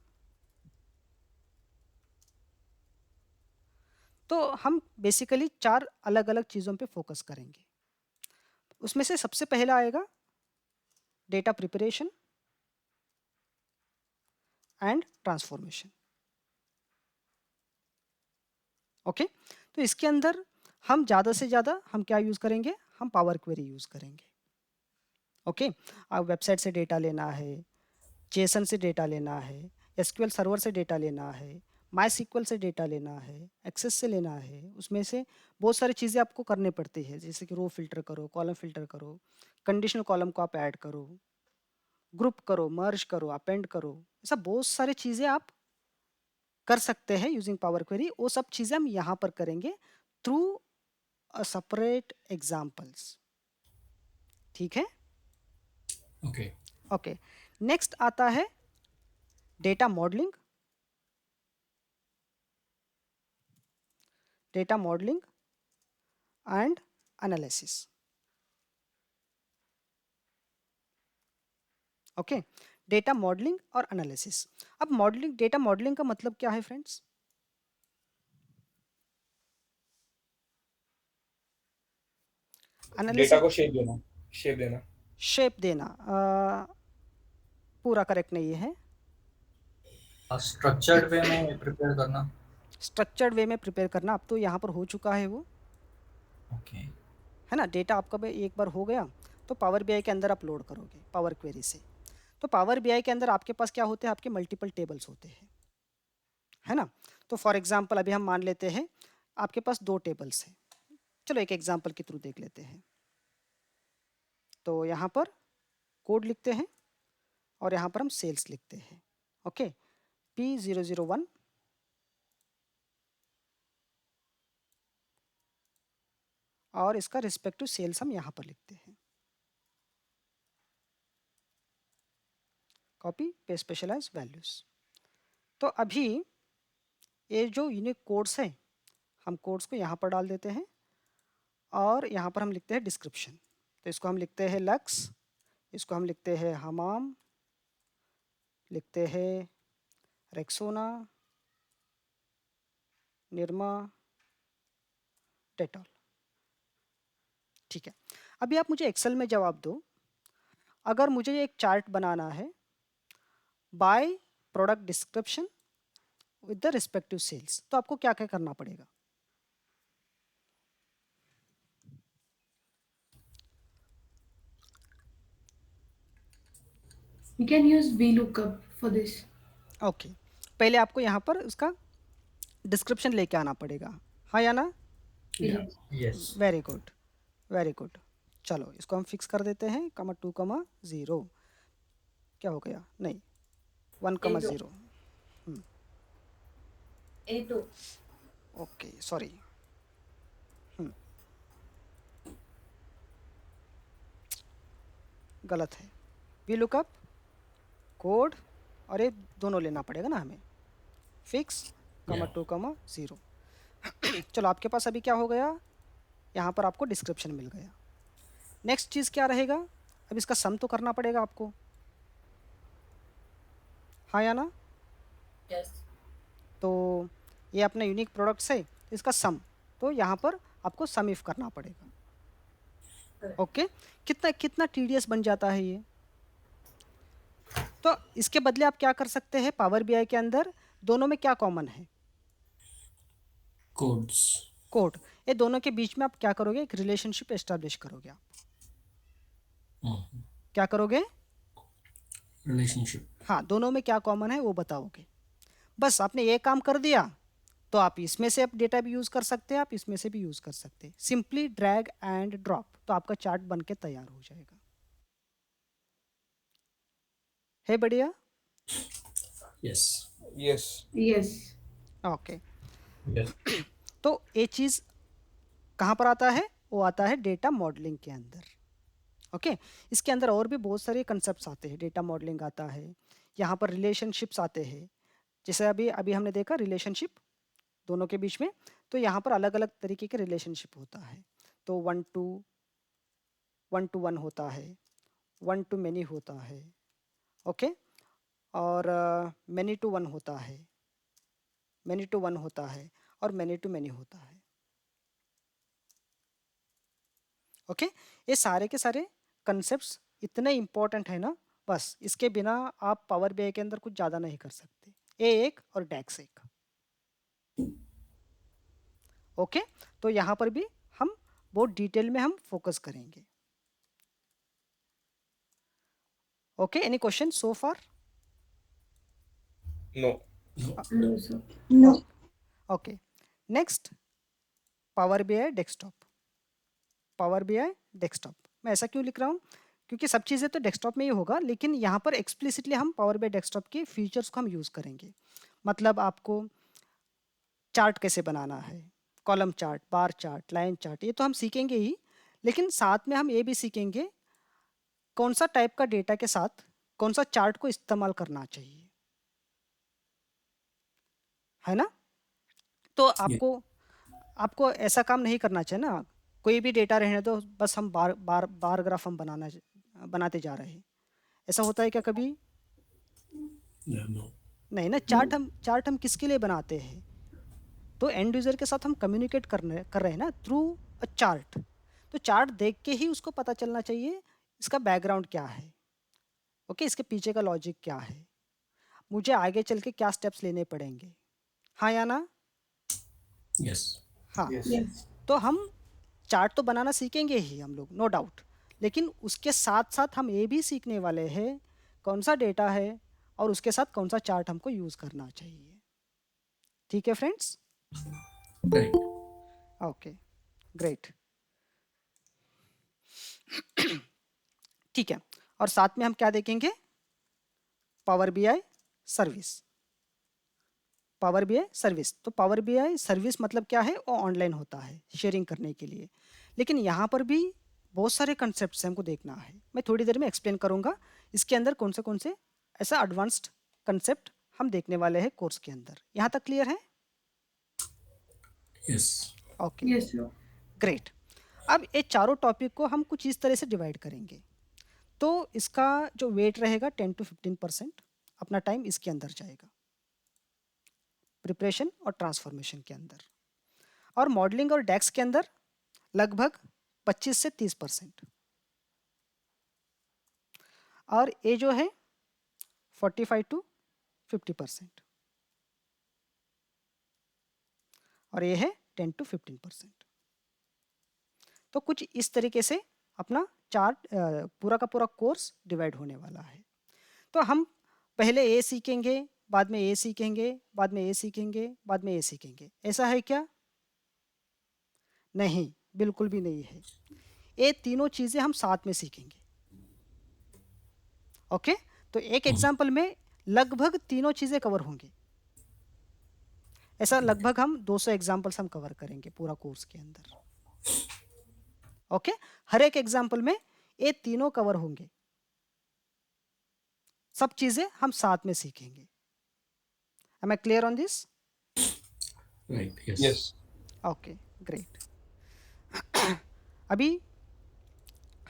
A: तो हम बेसिकली 4 अलग अलग चीज़ों पे फोकस करेंगे। उसमें से सबसे पहला आएगा data preparation and transformation. Okay, तो इसके अंदर हम ज़्यादा से ज़्यादा हम क्या यूज़ करेंगे, हम पावर क्वेरी यूज़ करेंगे। ओके, अब वेबसाइट से डेटा लेना है, जेसन से डेटा लेना है, एसक्यूएल सर्वर से डेटा लेना है, माई सीक्वल से डेटा लेना है, एक्सेस से लेना है, उसमें से बहुत सारी चीज़ें आपको करनी पड़ती है, जैसे कि रो फिल्टर करो, कॉलम फिल्टर करो, कंडीशनल कॉलम को आप ऐड करो, ग्रुप करो, मर्ज करो, अपेंड करो। ऐसा बहुत सारी चीज़ें आप कर सकते हैं यूजिंग पावर क्वेरी। वो सब चीज़ें हम यहाँ पर करेंगे थ्रू अ सेपरेट एग्जाम्पल्स। ठीक है?
E: Okay.
A: ओके, नेक्स्ट आता है data modelling. Data modelling and analysis. Okay, data modelling और एनालिसिस। अब मॉडलिंग, डेटा मॉडलिंग का मतलब क्या है फ्रेंड्स?
C: डेटा
A: एनालिसिस,
C: को शेप देना।
A: शेप देना पूरा करेक्ट नहीं है।
B: स्ट्रक्चर्ड वे में प्रिपेयर करना।
A: स्ट्रक्चर्ड वे में प्रिपेयर करना, अब तो यहाँ पर हो चुका है वो,
B: ओके।
A: है ना। डेटा आपका भी एक बार हो गया तो पावर बीआई के अंदर अपलोड करोगे पावर क्वेरी से। तो पावर बीआई के अंदर आपके पास क्या होते हैं, आपके मल्टीपल टेबल्स होते हैं, है ना। तो फॉर एग्जांपल अभी हम मान लेते हैं आपके पास 2 टेबल्स हैं। चलो एक एग्जांपल के थ्रू देख लेते हैं। तो यहाँ पर कोड लिखते हैं और यहाँ पर हम सेल्स लिखते हैं। ओके, P001 और इसका रिस्पेक्टिव सेल्स हम यहाँ पर लिखते हैं। Copy paste specialise values. तो अभी ये जो यूनिक कोड्स हैं, हम कोड्स को यहाँ पर डाल देते हैं और यहाँ पर हम लिखते हैं डिस्क्रिप्शन। तो इसको हम लिखते हैं लक्स, इसको हम लिखते हैं हमाम, लिखते हैं रेक्सोना, निरमा, डेटॉल। ठीक है, अभी आप मुझे एक्सेल में जवाब दो। अगर मुझे एक चार्ट बनाना है by product description with the respective sales, तो आपको क्या क्या करना पड़ेगा?
D: You can use VLOOKUP for this.
A: Okay, पहले आपको यहाँ पर उसका डिस्क्रिप्शन लेके आना पड़ेगा, हाँ या ना?
E: Yeah.
D: Yes.
B: Yes.
A: Very good, very good. चलो इसको हम फिक्स कर देते हैं, कमा 2 कमा 0, क्या हो गया? नहीं, 1 कमा 0,
D: A2.
A: ओके सॉरी, गलत है। वी लुकअप कोड और ये दोनों लेना पड़ेगा ना हमें, फिक्स कमा
E: Yeah.
A: 2 कमा 0। चलो आपके पास अभी क्या हो गया, यहाँ पर आपको डिस्क्रिप्शन मिल गया। नेक्स्ट चीज़ क्या रहेगा, अब इसका सम तो करना पड़ेगा आपको, हाँ या ना?
D: Yes.
A: तो ये अपना यूनिक प्रोडक्ट्स है, इसका सम, तो यहाँ पर आपको सम इफ करना पड़ेगा।
D: Correct.
A: ओके, कितना कितना टीडीएस बन जाता है ये। तो इसके बदले आप क्या कर सकते हैं, पावर बीआई के अंदर दोनों में क्या कॉमन है,
E: Codes.
A: कोड। ये दोनों के बीच में आप क्या करोगे, एक रिलेशनशिप एस्टैब्लिश करोगे आप।
E: Mhm.
A: क्या करोगे?
E: Relationship.
A: हाँ, दोनों में क्या कॉमन है वो बताओगे। बस आपने ये काम कर दिया तो आप इसमें से आप डेटा भी यूज़ कर सकते हैं, आप इसमें से भी यूज़ कर सकते हैं। सिंपली ड्रैग एंड ड्रॉप, तो आपका चार्ट बन के तैयार हो जाएगा। है बढ़िया?
E: Yes.
C: Yes.
D: Yes.
A: Okay,
B: Yes.
A: तो ये चीज़ कहाँ पर आता है, वो आता है डेटा मॉडलिंग के अंदर। ओके, इसके अंदर और भी बहुत सारे कंसेप्ट्स आते हैं, डेटा मॉडलिंग आता है, यहाँ पर रिलेशनशिप्स आते हैं, जैसे अभी अभी हमने देखा रिलेशनशिप दोनों के बीच में, तो यहाँ पर अलग अलग तरीके के रिलेशनशिप होता है। तो 1 to 1 होता है, 1 to many होता है, ओके, और many to 1 होता है, many to 1 होता है, और many to many होता है। ओके, ये सारे के सारे कंसेप्ट्स इतने इम्पोर्टेंट है ना, बस इसके बिना आप पावर बीआई के अंदर कुछ ज़्यादा नहीं कर सकते। ए एक और डैक्स एक। ओके, तो यहाँ पर भी हम बहुत डिटेल में हम फोकस करेंगे। ओके, एनी क्वेश्चन सो फार?
C: No.
D: No, sir.
G: No.
A: Okay, next power BI desktop. Power BI desktop मैं ऐसा क्यों लिख रहा हूँ, क्योंकि सब चीज़ें तो डेस्कटॉप में ही होगा, लेकिन यहाँ पर एक्सप्लिसिटली हम पावर बीआई डेस्कटॉप के फीचर्स को हम यूज़ करेंगे। मतलब आपको चार्ट कैसे बनाना है, column chart, bar chart, line chart, ये तो हम सीखेंगे ही, लेकिन साथ में हम ये भी सीखेंगे कौन सा टाइप का डेटा के साथ कौन सा चार्ट को इस्तेमाल करना चाहिए, है ना? तो आपको आपको ऐसा काम नहीं करना चाहिए ना, कोई भी डेटा रहने दो, बस हम बार बार बार ग्राफ हम बनाते जा रहे हैं। ऐसा होता है क्या कभी?
E: Yeah, no.
A: नहीं ना, चार्ट हम किसके लिए बनाते हैं, तो एंड यूज़र के साथ हम कम्युनिकेट कर रहे हैं ना, थ्रू अ चार्ट। तो चार्ट देख के ही उसको पता चलना चाहिए इसका बैकग्राउंड क्या है, ओके, इसके पीछे का लॉजिक क्या है, मुझे आगे चल के क्या स्टेप्स लेने पड़ेंगे, हाँ या ना?
E: Yes.
A: हाँ,
B: Yes.
D: Yes.
A: तो हम चार्ट तो बनाना सीखेंगे ही हम लोग, नो डाउट, लेकिन उसके साथ साथ हम ये भी सीखने वाले हैं कौन सा डेटा है और उसके साथ कौन सा चार्ट हमको यूज़ करना चाहिए। ठीक है फ्रेंड्स?
E: Right.
A: Okay, great. ठीक है, और साथ में हम क्या देखेंगे, power BI service. Power BI service, तो पावर बीआई सर्विस मतलब क्या है, वो ऑनलाइन होता है शेयरिंग करने के लिए, लेकिन यहाँ पर भी बहुत सारे कंसेप्ट्स हमको देखना है। मैं थोड़ी देर में एक्सप्लेन करूँगा इसके अंदर कौन से ऐसा एडवांस्ड कंसेप्ट हम देखने वाले हैं कोर्स के अंदर। यहाँ तक क्लियर है?
E: Yes.
A: Okay,
D: Yes, sir.
A: Great. अब ये चारों टॉपिक को हम कुछ इस तरह से डिवाइड करेंगे, तो इसका जो वेट रहेगा 10 to 15% अपना टाइम इसके अंदर जाएगा, प्रिपरेशन और ट्रांसफॉर्मेशन के अंदर, और मॉडलिंग और डैक्स के अंदर लगभग 25 से 30%, और ये जो है 45 to 50%, और ये है 10 to 15%। तो कुछ इस तरीके से अपना चार्ट पूरा का पूरा कोर्स डिवाइड होने वाला है। तो हम पहले ए सीखेंगे, बाद में ए सीखेंगे, बाद में ए सीखेंगे, बाद में ए सीखेंगे, ऐसा है क्या? नहीं, बिल्कुल भी नहीं है। ये तीनों चीज़ें हम साथ में सीखेंगे। ओके, तो एक एग्जाम्पल में लगभग तीनों चीज़ें कवर होंगी। ऐसा लगभग हम 200 एग्जाम्पल्स हम कवर करेंगे पूरा कोर्स के अंदर। ओके, हर एक एग्जाम्पल में ये तीनों कवर होंगे, सब चीज़ें हम साथ में सीखेंगे। Am I clear on this?
E: Right. Yes.
C: Yes.
A: Okay, great. अभी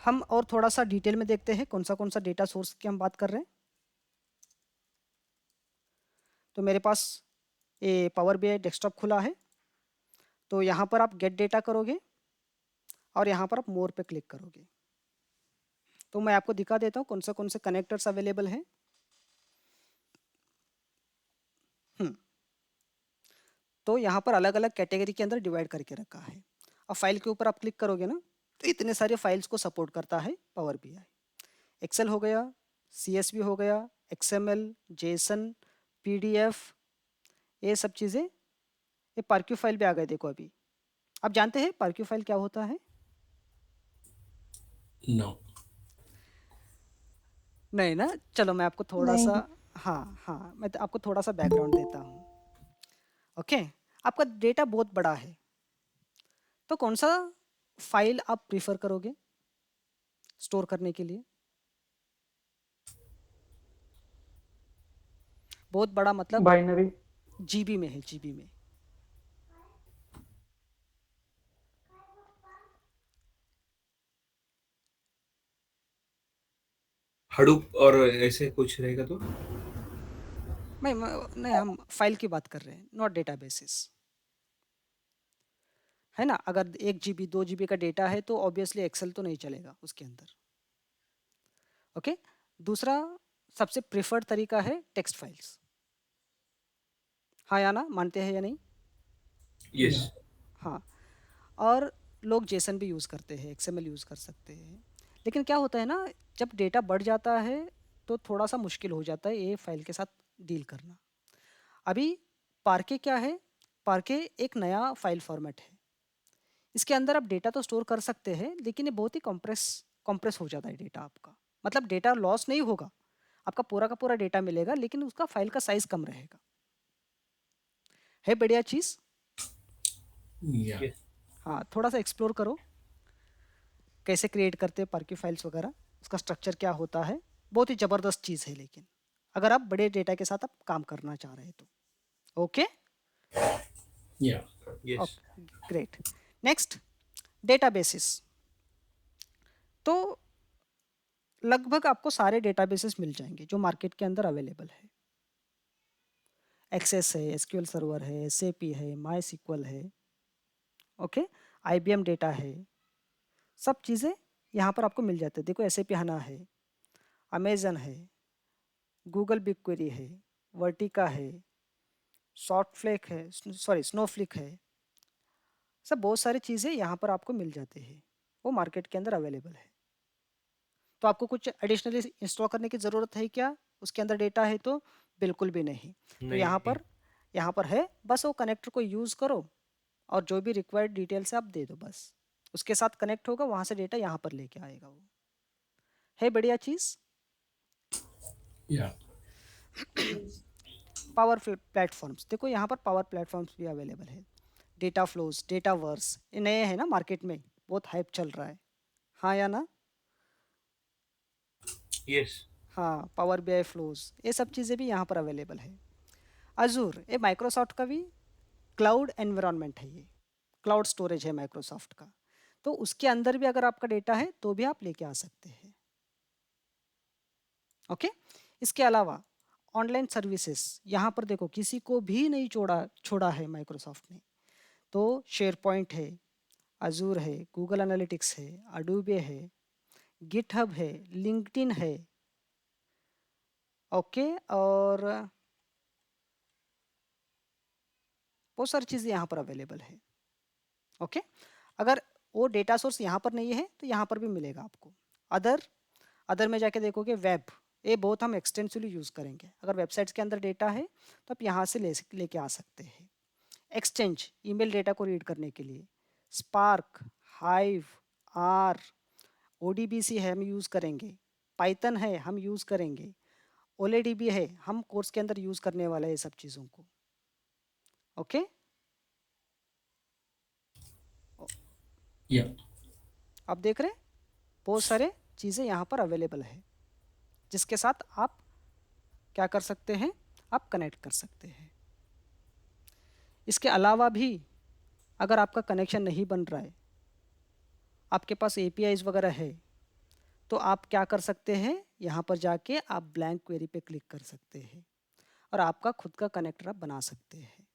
A: हम और थोड़ा सा डिटेल में देखते हैं कौन सा डेटा सोर्स की हम बात कर रहे हैं। तो मेरे पास ये पावर बीआई डेस्कटॉप खुला है, तो यहाँ पर आप गेट डेटा करोगे और यहाँ पर आप मोर पे क्लिक करोगे। तो मैं आपको दिखा देता हूँ कौन से कनेक्टर्स अवेलेबल हैं। तो यहाँ पर अलग अलग कैटेगरी के अंदर डिवाइड करके रखा है। अब फाइल के ऊपर आप क्लिक करोगे ना, तो इतने सारे फाइल्स को सपोर्ट करता है पावर बीआई। एक्सेल हो गया, CSV हो गया, XML, जेसन, PDF, ये सब चीज़ें ये पार्क्यू फाइल भी आ गए। देखो अभी आप जानते हैं पार्क्यू फाइल क्या होता है?
E: No.
A: नहीं ना, चलो मैं आपको थोड़ा
D: नहीं।
A: सा मैं तो आपको थोड़ा सा बैकग्राउंड देता हूँ। ओके, आपका डेटा बहुत बड़ा है, तो कौन सा फाइल आप प्रीफर करोगे स्टोर करने के लिए? बहुत बड़ा मतलब
F: बाइनरी।
A: जीबी में है, जीबी में।
C: हडूप और ऐसे कुछ रहेगा तो
A: नहीं, हम फाइल की बात कर रहे हैं, नॉट डेटाबेसिस, है ना। अगर 1 GB 2 GB का डेटा है तो ऑब्वियसली एक्सेल तो नहीं चलेगा उसके अंदर। ओके, दूसरा सबसे प्रिफर्ड तरीका है टेक्स्ट फाइल्स। हाँ या ना, मानते हैं या नहीं?
C: यस।
A: हाँ, और लोग जेसन भी यूज़ करते हैं, XML यूज़ कर सकते हैं। लेकिन क्या होता है ना, जब डेटा बढ़ जाता है तो थोड़ा सा मुश्किल हो जाता है ये फाइल के साथ डील करना। अभी पार्के क्या है? पार्के एक नया फाइल फॉर्मेट है। इसके अंदर आप डेटा तो स्टोर कर सकते हैं, लेकिन ये बहुत ही कॉम्प्रेस हो जाता है डेटा आपका। मतलब डेटा लॉस नहीं होगा, आपका पूरा का पूरा डेटा मिलेगा, लेकिन उसका फाइल का साइज कम रहेगा। है बढ़िया चीज़।
E: Yeah.
C: Yes.
A: हाँ, थोड़ा सा एक्सप्लोर करो कैसे क्रिएट करते हैं पार्क्यू फाइल्स वगैरह, उसका स्ट्रक्चर क्या होता है। बहुत ही ज़बरदस्त चीज़ है, लेकिन अगर आप बड़े डेटा के साथ आप काम करना चाह रहे हैं तो। Okay,
E: Yeah.
C: Yes.
A: Great. Next, databases. तो लगभग आपको सारे डेटाबेसेस मिल जाएंगे जो मार्केट के अंदर अवेलेबल है। एक्सेस है, SQL सर्वर है, SAP है, MySQL है, ओके, IBM डेटा है, सब चीज़ें यहाँ पर आपको मिल जाते हैं। देखो SAP HANA है, अमेजन है, गूगल बिग क्वेरी है, वर्टिका है, सॉफ्टफ्लेक है, सॉरी स्नोफ्लिक है, सब बहुत सारी चीज़ें यहाँ पर आपको मिल जाते हैं, वो मार्केट के अंदर अवेलेबल है। तो आपको कुछ एडिशनली इंस्टॉल करने की ज़रूरत है क्या उसके अंदर डेटा है तो? बिल्कुल भी नहीं। तो
C: नहीं।
A: यहाँ पर है, बस वो कनेक्टर को यूज़ करो और जो भी रिक्वायर्ड डिटेल्स है आप दे दो, बस उसके साथ कनेक्ट होगा, वहाँ से डेटा यहाँ पर लेके आएगा वो। है बढ़िया चीज़।
E: Yeah.
A: पावर प्लेटफॉर्म्स, देखो यहाँ पर पावर प्लेटफॉर्म्स भी अवेलेबल है। डेटा फ्लोज, डेटा वर्स, ये नए हैं ना मार्केट में, बहुत हाइप चल रहा है। हाँ या ना?
C: Yes.
A: हाँ, पावर BI फ्लोज, ये सब चीज़ें भी यहाँ पर अवेलेबल है। अजूर, ये माइक्रोसॉफ्ट का भी क्लाउड एनवायरनमेंट है, ये क्लाउड स्टोरेज है माइक्रोसॉफ्ट का। तो उसके अंदर भी अगर आपका डेटा है तो भी आप लेके आ सकते हैं। ओके, इसके अलावा ऑनलाइन सर्विसेज, यहाँ पर देखो किसी को भी नहीं छोड़ा है माइक्रोसॉफ्ट ने। तो शेयर पॉइंट है, अजूर है, गूगल एनालिटिक्स है, अडोबे है, गिटहब है, लिंक्डइन है, ओके, और बहुत सारी चीज़ें यहाँ पर अवेलेबल है। ओके, अगर वो डेटा सोर्स यहाँ पर नहीं है तो यहाँ पर भी मिलेगा आपको। अदर में जाके देखोगे वेब, ये बहुत हम एक्सटेंसिवली यूज़ करेंगे। अगर वेबसाइट्स के अंदर डेटा है तो आप यहाँ से लेके आ सकते हैं। एक्सचेंज, ईमेल डेटा को रीड करने के लिए। स्पार्क, हाइव, आर, ओडीबीसी है हम यूज़ करेंगे। पाइथन है हम यूज़ करेंगे। ओलेडीबी है, हम कोर्स के अंदर यूज़ करने वाले हैं ये सब चीज़ों को। ओके,
E: या
A: आप देख रहे हैं बहुत सारे चीज़ें यहाँ पर अवेलेबल है जिसके साथ आप क्या कर सकते हैं, आप कनेक्ट कर सकते हैं। इसके अलावा भी अगर आपका कनेक्शन नहीं बन रहा है, आपके पास एपीआईज वगैरह है, तो आप क्या कर सकते हैं, यहाँ पर जाके आप ब्लैंक क्वेरी पे क्लिक कर सकते हैं और आपका खुद का कनेक्टर आप बना सकते हैं।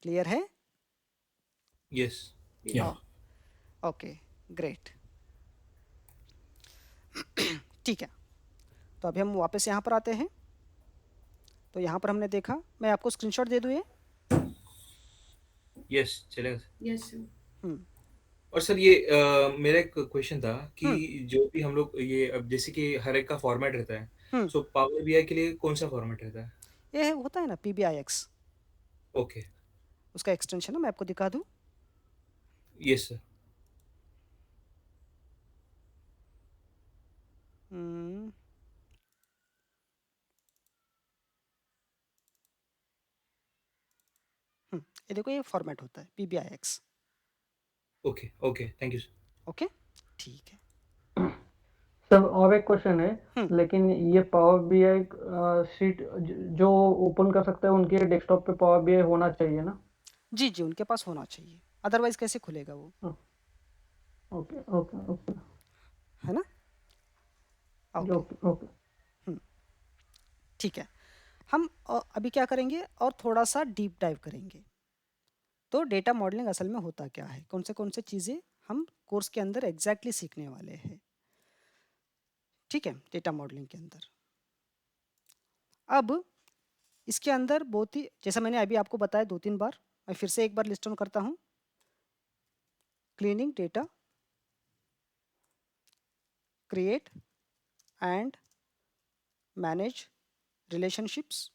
A: क्लियर है?
C: Yes.
E: या
A: ओके, ग्रेट। ठीक है, तो अभी हम वापस यहाँ पर आते हैं। तो यहाँ पर हमने देखा, मैं आपको स्क्रीनशॉट दे दूँ ये।
C: Yes, चलेगा सर।
D: Yes, sir.
A: हम्म,
C: और सर ये मेरा एक क्वेश्चन था कि
A: हम्म,
C: जो भी हम लोग ये अब जैसे कि हर एक का फॉर्मेट रहता है,
A: हम्म,
C: सो पावर बीआई के लिए कौन सा फॉर्मेट रहता है?
A: ये होता है ना PBIX,
C: ओके,
A: उसका एक्सटेंशन है, मैं आपको दिखा दूँ।
C: Yes sir.
A: हम्म, ये देखो ये फॉर्मेट होता है PBIX।
C: Okay okay, thank you sir.
A: Okay, ठीक है।
F: सर और एक क्वेश्चन है,
A: हम्म,
F: लेकिन ये पावर बीआई शीट जो ओपन कर सकते हैं उनके डेस्कटॉप पे पावर बीआई होना चाहिए ना?
A: जी जी, उनके पास होना चाहिए, अदरवाइज कैसे खुलेगा वो,
F: ओके ओके ओके
A: है ना? Okay,
F: okay okay.
A: ठीक है। हम अभी क्या करेंगे और थोड़ा सा डीप डाइव करेंगे। तो डेटा मॉडलिंग असल में होता क्या है, कौन से चीज़ें हम कोर्स के अंदर एग्जैक्टली सीखने वाले हैं। ठीक है, डेटा मॉडलिंग के अंदर अब इसके अंदर बहुत ही, जैसा मैंने अभी आपको बताया 2-3 बार, मैं फिर से एक बार लिस्ट ऑन करता हूँ। Cleaning data, create and manage relationships,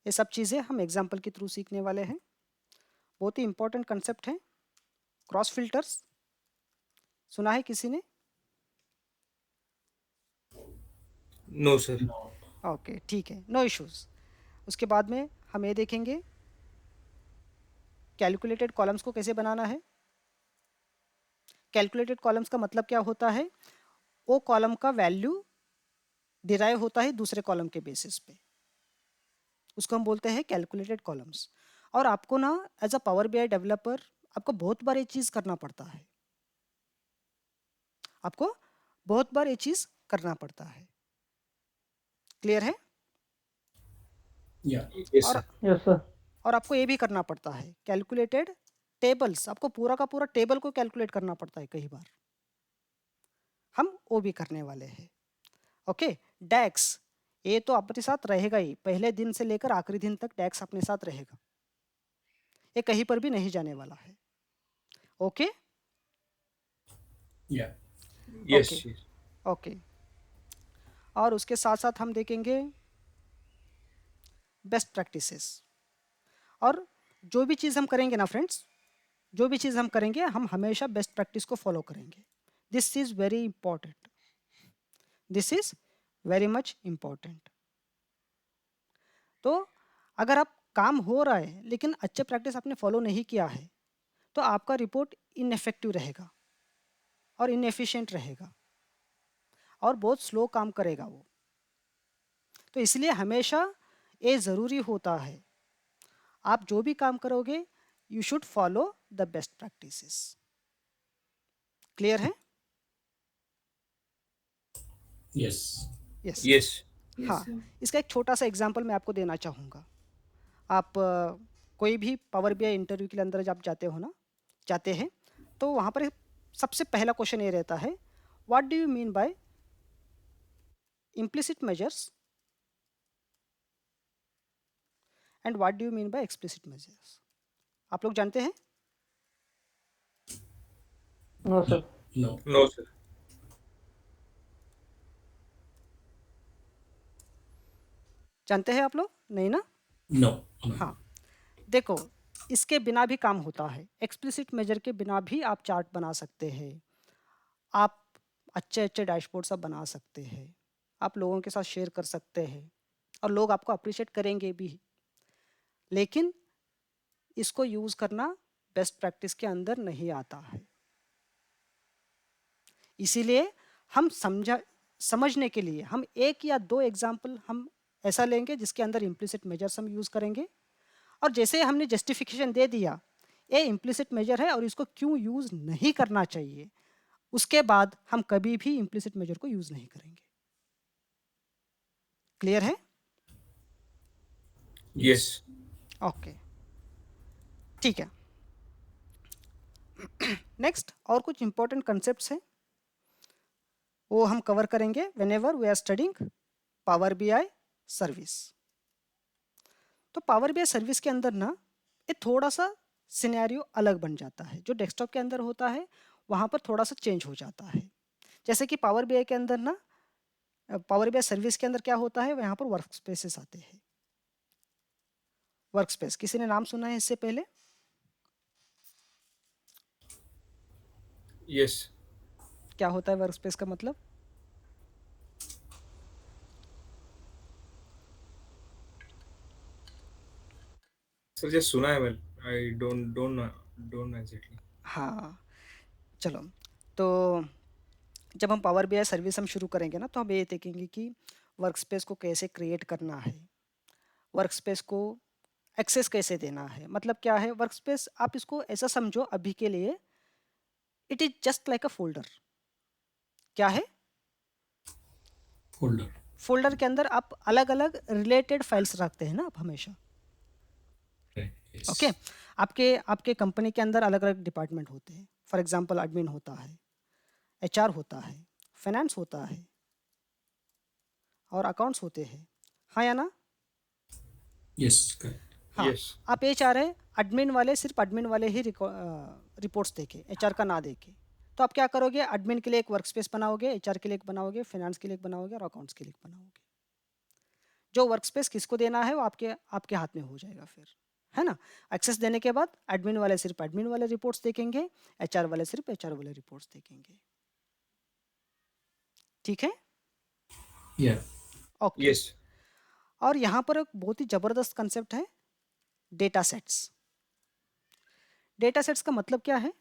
A: ये सब चीज़ें हम एग्जाम्पल के थ्रू सीखने वाले हैं। बहुत ही इंपॉर्टेंट कंसेप्ट है। क्रॉस फिल्टर्स सुना है किसी ने?
C: No sir.
A: ओके, ठीक है, नो इश्यूज़। उसके बाद में हम ये देखेंगे कैलकुलेटेड कॉलम्स को कैसे बनाना है। कैलकुलेटेड कॉलम्स का मतलब क्या होता है, वो कॉलम का वैल्यू डिराइव होता है दूसरे कॉलम के बेसिस पे, उसको हम बोलते हैं कैलकुलेटेड कॉलम्स। और आपको ना as a power BI developer आपको बहुत बार ये चीज़ करना पड़ता है, आपको बहुत बार ये चीज़ करना पड़ता है। क्लियर है?
E: या
C: यस
A: और
C: सर।
F: Yes sir.
A: और आपको ये भी करना पड़ता है कैलकुलेटेड टेबल्स, आपको पूरा का पूरा टेबल को कैलकुलेट करना पड़ता है कई बार, हम वो भी करने वाले हैं। ओके, डैक्स, ये तो अपने साथ रहेगा ही, पहले दिन से लेकर आखिरी दिन तक डैक्स अपने साथ रहेगा, ये कहीं पर भी नहीं जाने वाला है। ओके,
E: या
C: यस
A: ओके,
C: यस।
A: ओके। और उसके साथ साथ हम देखेंगे बेस्ट प्रैक्टिसेस। और जो भी चीज़ हम करेंगे ना फ्रेंड्स, जो भी चीज़ हम करेंगे हम हमेशा बेस्ट प्रैक्टिस को फॉलो करेंगे। This is very important, this is very much important. तो अगर आप काम हो रहा है लेकिन अच्छे प्रैक्टिस आपने फॉलो नहीं किया है, तो आपका रिपोर्ट इनफेक्टिव रहेगा और इनएफिशिएंट रहेगा और बहुत स्लो काम करेगा वो। तो इसलिए हमेशा ये ज़रूरी होता है, आप जो भी काम करोगे you should follow the best practices. Clear है?
E: Yes
A: yes.
C: यस।
D: Yes,
A: हाँ,
D: sir.
A: इसका एक छोटा सा एग्जांपल मैं आपको देना चाहूँगा। आप कोई भी पावर बीआई इंटरव्यू के लिए अंदर जब जाते हैं, तो वहाँ पर सबसे पहला क्वेश्चन ये रहता है, what do you mean by implicit measures and what do you mean by explicit measures? आप लोग जानते हैं?
F: No
E: no
F: sir.
E: No
C: no sir.
A: जानते हैं आप लोग? नहीं ना?
E: No.
A: हाँ, देखो इसके बिना भी काम होता है। एक्सप्लिसिट मेजर के बिना भी आप चार्ट बना सकते हैं। आप अच्छे-अच्छे डैशबोर्ड सब बना सकते हैं। आप लोगों के साथ शेयर कर सकते हैं और लोग आपको अप्रिशिएट करेंगे भी। लेकिन इसको यूज़ करना बेस्ट प्रैक्टिस के अंदर नहीं आता है। इसीलिए हम समझने के लिए हम 1 या 2 एग्ज़ाम्पल हम ऐसा लेंगे जिसके अंदर इम्प्लिसिट मेजर्स हम यूज़ करेंगे और जैसे हमने जस्टिफिकेशन दे दिया, ये इम्प्लिसिट मेजर है और इसको क्यों यूज़ नहीं करना चाहिए, उसके बाद हम कभी भी इम्प्लिसिट मेजर को यूज़ नहीं करेंगे। क्लियर है?
C: Yes.
A: ओके, ठीक है। नेक्स्ट और कुछ इंपॉर्टेंट कंसेप्ट्स हैं, वो हम कवर करेंगे whenever we are studying power BI service. तो पावर बीआई सर्विस के अंदर ना ये थोड़ा सा सिनेरियो अलग बन जाता है। जो डेस्कटॉप के अंदर होता है वहाँ पर थोड़ा सा चेंज हो जाता है। जैसे कि पावर बीआई के अंदर ना, पावर बीआई सर्विस के अंदर क्या होता है, यहाँ पर वर्क स्पेसेस आते हैं। वर्क स्पेस किसी ने नाम सुना है इससे पहले?
C: Yes.
A: क्या होता है वर्क स्पेस का मतलब?
C: Sir, just सुना है, well, I don't know exactly.
A: हाँ, चलो। तो जब हम पावर बीआई सर्विस हम शुरू करेंगे ना, तो हम ये देखेंगे कि वर्क स्पेस को कैसे क्रिएट करना है, वर्क स्पेस को एक्सेस कैसे देना है। मतलब क्या है वर्क स्पेस, आप इसको ऐसा समझो अभी के लिए, it is just like a folder. क्या है?
E: Folder.
A: फोल्डर के अंदर आप अलग अलग रिलेटेड फाइल्स रखते हैं ना आप हमेशा।
E: Right. Yes.
A: ओके, आपके आपके कंपनी के अंदर अलग अलग डिपार्टमेंट होते हैं। फॉर एग्जांपल एडमिन होता है, एचआर होता है, फाइनेंस होता है और अकाउंट्स होते हैं। हाँ या ना?
E: Yes. Correct.
A: हाँ,
C: Yes.
A: आप ये चाह रहे हैं एडमिन वाले सिर्फ एडमिन वाले ही रिपोर्ट्स देखे, एचआर का ना देखे। तो आप क्या करोगे, एडमिन के लिए एक वर्क स्पेस बनाओगे, एचआर के लिए एक बनाओगे, फाइनेंस के लिए एक बनाओगे और अकाउंट्स के लिए एक बनाओगे। जो वर्क स्पेस किसको देना है वो आपके आपके हाथ में हो जाएगा फिर, है ना? एक्सेस देने के बाद एडमिन वाले सिर्फ एडमिन वाले रिपोर्ट्स देखेंगे, एचआर वाले सिर्फ एचआर वाले रिपोर्ट्स देखेंगे। ठीक है?
E: Yeah.
A: ओके।
C: Yes.
A: और यहाँ पर एक बहुत ही ज़बरदस्त कंसेप्ट है, डेटा सेट्स। डेटा सेट्स का मतलब क्या है?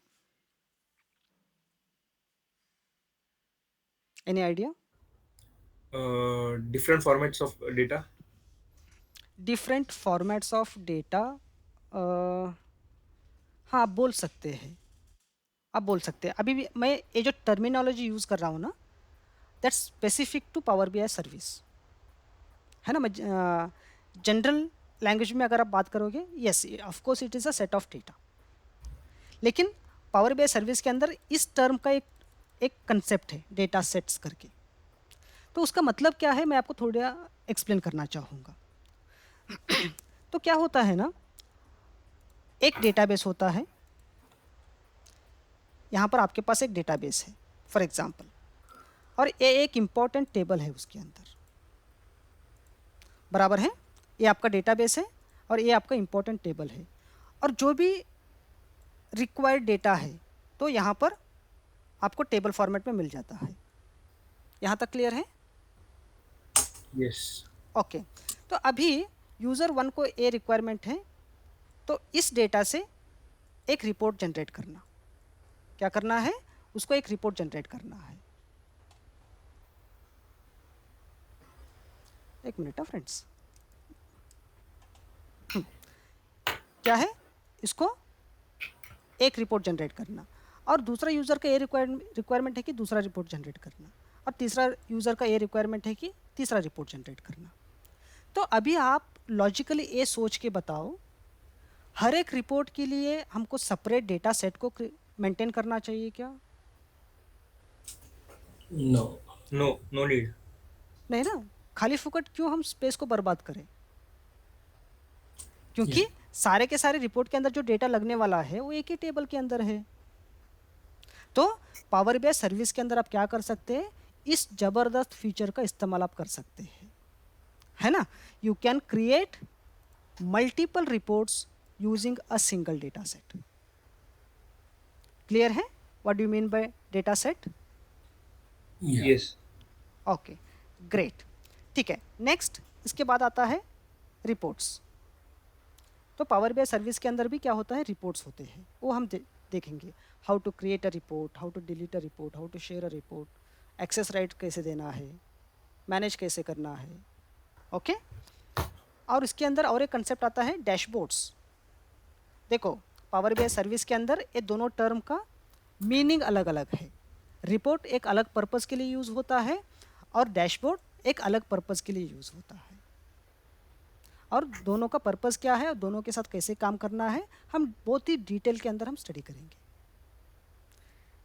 A: Any idea?
C: Different formats of data.
A: Different formats of data. हाँ, आप बोल सकते हैं, आप बोल सकते हैं। अभी भी मैं ये जो टर्मिनोलॉजी यूज़ कर रहा हूँ ना, that's specific to power BI service, है ना? मैं जनरल लैंग्वेज में अगर आप बात करोगे, yes of course it is a set of data. लेकिन पावर बीआई सर्विस के अंदर इस टर्म का एक एक कंसेप्ट है डेटा सेट्स करके। तो उसका मतलब क्या है मैं आपको थोड़ा एक्सप्लेन करना चाहूँगा। तो क्या होता है ना, एक डेटाबेस होता है। यहाँ पर आपके पास एक डेटाबेस है फॉर एग्जांपल, और ये एक इम्पॉर्टेंट टेबल है उसके अंदर, बराबर है? ये आपका डेटाबेस है और ये आपका इम्पॉर्टेंट टेबल है। और जो भी रिक्वायर्ड डेटा है तो यहाँ पर आपको टेबल फॉर्मेट में मिल जाता है। यहाँ तक क्लियर है?
C: Yes.
A: ओके। तो अभी यूज़र 1 को ये रिक्वायरमेंट है, तो इस डेटा से एक रिपोर्ट जनरेट करना। क्या करना है? उसको एक रिपोर्ट जनरेट करना है। एक मिनट फ्रेंड्स, क्या है? इसको एक रिपोर्ट जनरेट करना, और दूसरा यूज़र का ये रिक्वायरमेंट है कि दूसरा रिपोर्ट जनरेट करना, और तीसरा यूज़र का ये रिक्वायरमेंट है कि तीसरा रिपोर्ट जनरेट करना। तो अभी आप लॉजिकली ये सोच के बताओ, हर एक रिपोर्ट के लिए हमको सेपरेट डेटा सेट को मेंटेन करना चाहिए क्या?
E: No.
C: No. No need.
A: नहीं ना, खाली फुकट क्यों हम स्पेस को बर्बाद करें? क्योंकि सारे के सारे रिपोर्ट के अंदर जो डेटा लगने वाला है वो एक ही टेबल के अंदर है। तो पावर बीआई सर्विस के अंदर आप क्या कर सकते हैं, इस जबरदस्त फीचर का इस्तेमाल आप कर सकते हैं, है ना? You can create multiple reports using a single data set. Clear है? What do you mean by data set?
E: Yeah.
C: Yes.
A: Okay, great. ठीक है, नेक्स्ट इसके बाद आता है रिपोर्ट्स। तो पावर बीआई सर्विस के अंदर भी क्या होता है, रिपोर्ट्स होते हैं, वो हम देखेंगे। How to create a report, how to delete a report, how to share a report, access right कैसे देना है, मैनेज कैसे करना है। ओके, और इसके अंदर और एक कंसेप्ट आता है डैशबोर्ड्स। देखो, पावर बीआई सर्विस के अंदर ये दोनों टर्म का मीनिंग अलग अलग है। रिपोर्ट एक अलग पर्पस के लिए यूज़ होता है और डैशबोर्ड एक अलग पर्पस के लिए यूज़ होता है। और दोनों का पर्पस क्या है और दोनों के साथ कैसे काम करना है, हम बहुत ही डिटेल के अंदर हम स्टडी करेंगे।